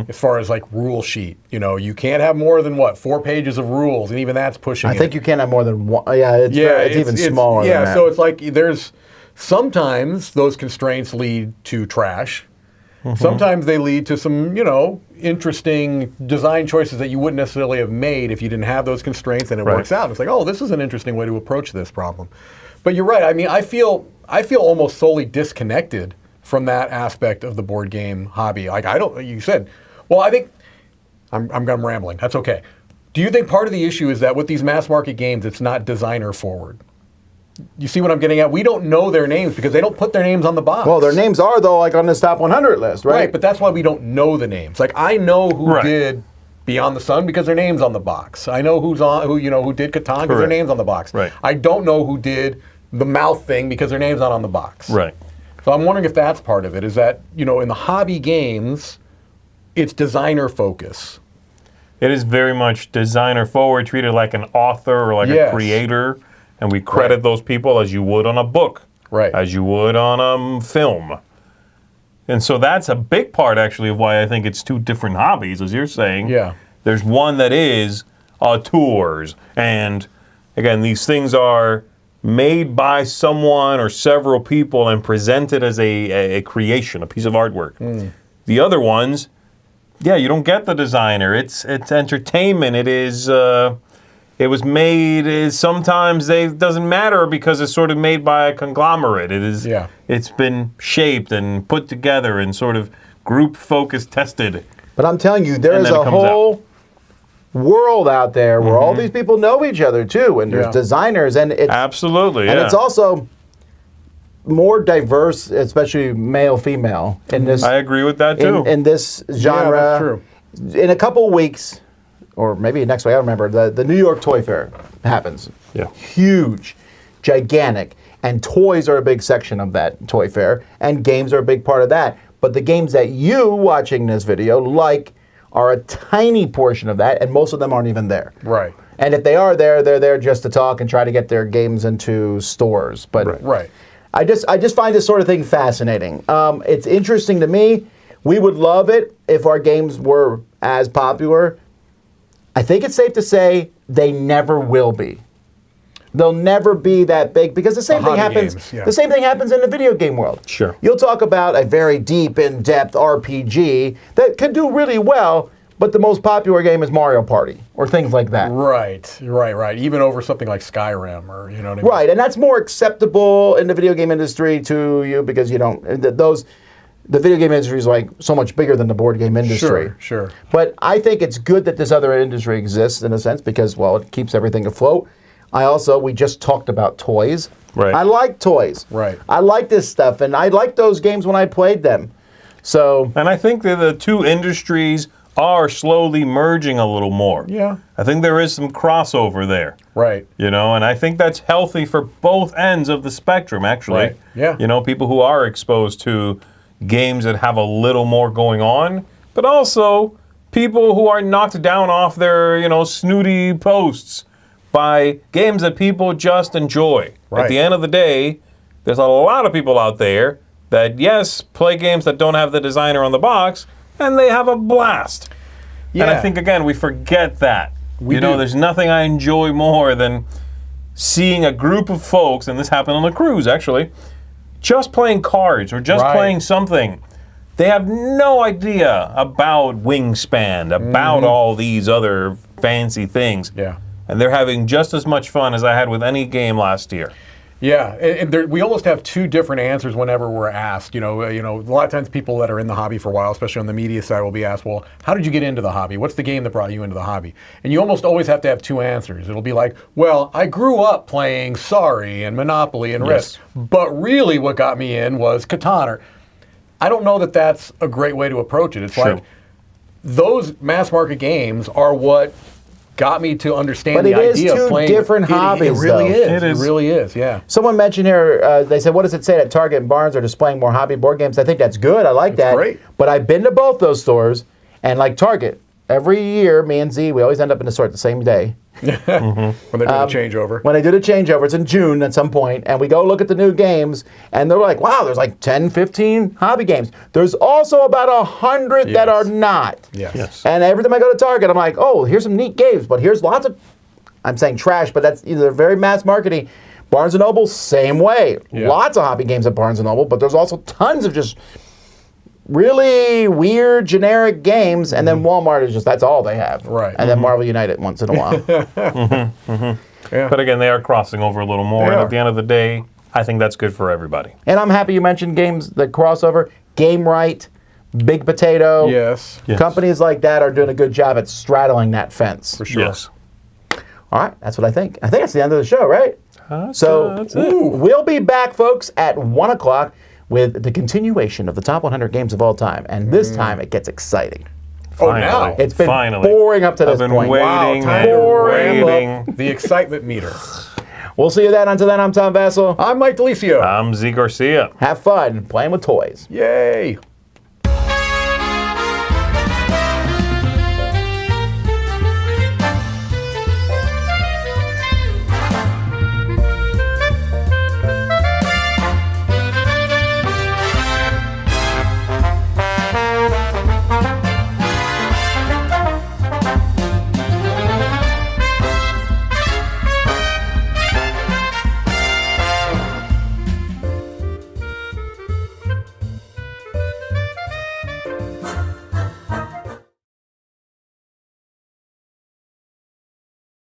as far as like rule sheet. You can't have more than 4 pages of rules, and even that's pushing it. I think you can't have more than one. Yeah, it's even smaller than that. So it's like there's sometimes those constraints lead to trash. Sometimes they lead to some, interesting design choices that you wouldn't necessarily have made if you didn't have those constraints, and it works out. It's like, oh, this is an interesting way to approach this problem. But you're right. I mean, I feel almost solely disconnected from that aspect of the board game hobby. Like, you said, well, I think, I'm rambling. That's okay. Do you think part of the issue is that with these mass market games, it's not designer forward? You see what I'm getting at? We don't know their names because they don't put their names on the box. Well, their names are, though, like on this top 100 list, right? Right, but that's why we don't know the names. Like, I know who did Beyond the Sun because their name's on the box. I know who did Catan because their name's on the box. Right. I don't know who did the mouth thing because their name's not on the box. Right. So I'm wondering if that's part of it, is that, in the hobby games, it's designer focus. It is very much designer forward, treated like an author or like a creator. And we credit those people as you would on a book, as you would on film. And so that's a big part, actually, of why I think it's two different hobbies, as you're saying. Yeah. There's one that is tours. And, again, these things are made by someone or several people and presented as a creation, a piece of artwork. The other ones, you don't get the designer. It's entertainment. It is... it was made, sometimes it doesn't matter because it's sort of made by a conglomerate. It's been shaped and put together and sort of group focused tested. But I'm telling you, there is a whole world out there where all these people know each other too, and there's designers, and it's absolutely, and it's also more diverse, especially male, female in this. I agree with that too. In this genre, that's true. In a couple weeks. Or maybe next week, I don't remember, the New York Toy Fair happens. Yeah. Huge, gigantic. And toys are a big section of that toy fair, and games are a big part of that. But the games that you watching this video are a tiny portion of that, and most of them aren't even there. Right. And if they are there, they're there just to talk and try to get their games into stores. But I just find this sort of thing fascinating. It's interesting to me. We would love it if our games were as popular. I think it's safe to say they never will be. They'll never be that big because the same thing happens. The same thing happens in the video game world. Sure. You'll talk about a very deep, in-depth RPG that could do really well, but the most popular game is Mario Party or things like that. Right. Even over something like Skyrim or what I mean. Right, and that's more acceptable in the video game industry to you because you don't the video game industry is like so much bigger than the board game industry. Sure. But I think it's good that this other industry exists in a sense because, well, it keeps everything afloat. We just talked about toys. Right. I like toys. Right. I like this stuff, and I liked those games when I played them. So. And I think that the two industries are slowly merging a little more. Yeah. I think there is some crossover there. Right. And I think that's healthy for both ends of the spectrum, actually. Right. Yeah. People who are exposed to games that have a little more going on, but also people who are knocked down off their, snooty posts by games that people just enjoy. Right. At the end of the day, there's a lot of people out there that, yes, play games that don't have the designer on the box, and they have a blast. Yeah. And I think, again, we forget that. There's nothing I enjoy more than seeing a group of folks, and this happened on a cruise, actually, just playing cards or just playing something. They have no idea about Wingspan, about all these other fancy things. Yeah. And they're having just as much fun as I had with any game last year. Yeah, and we almost have two different answers whenever we're asked. A lot of times people that are in the hobby for a while, especially on the media side, will be asked, well, how did you get into the hobby? What's the game that brought you into the hobby? And you almost always have to have two answers. It'll be like, well, I grew up playing Sorry and Monopoly and Risk, but really what got me in was Catan. I don't know that that's a great way to approach it. It's like those mass market games are what got me to understand the idea of playing. But it is two different hobbies, It really is. It is. It really is, yeah. Someone mentioned here, they said, what does it say that Target and Barnes are displaying more hobby board games? I think that's good. I like that. Great. But I've been to both those stores, and like Target, every year, me and Z, we always end up in the store at the same day. When they do the changeover. When they do the changeover, it's in June at some point, and we go look at the new games, and they're like, wow, there's like 10, 15 hobby games. There's also about 100 that are not. Yes. And every time I go to Target, I'm like, oh, here's some neat games, but here's lots of, I'm saying trash, but that's either very mass marketing. Barnes & Noble, same way. Yeah. Lots of hobby games at Barnes & Noble, but there's also tons of just really weird, generic games, and then Walmart is just, that's all they have. Right. And then Marvel United once in a while. Yeah. But again, they are crossing over a little more. They And are. at the end of the day, I think that's good for everybody. And I'm happy you mentioned games that crossover. Game Right, Big Potato. Yes. Companies like that are doing a good job at straddling that fence. For sure. Yes. All right, that's what I think. I think that's the end of the show, right? So That's it. we'll be back, folks, at 1 o'clock with the continuation of the top 100 games of all time. And this time it gets exciting. now. It's been Finally. boring up to this I've been point. waiting time and to ramp waiting. up the excitement meter. We'll see you then. Until then, I'm Tom Vassell. I'm Mike Delisio. I'm Z Garcia. Have fun playing with toys. Yay!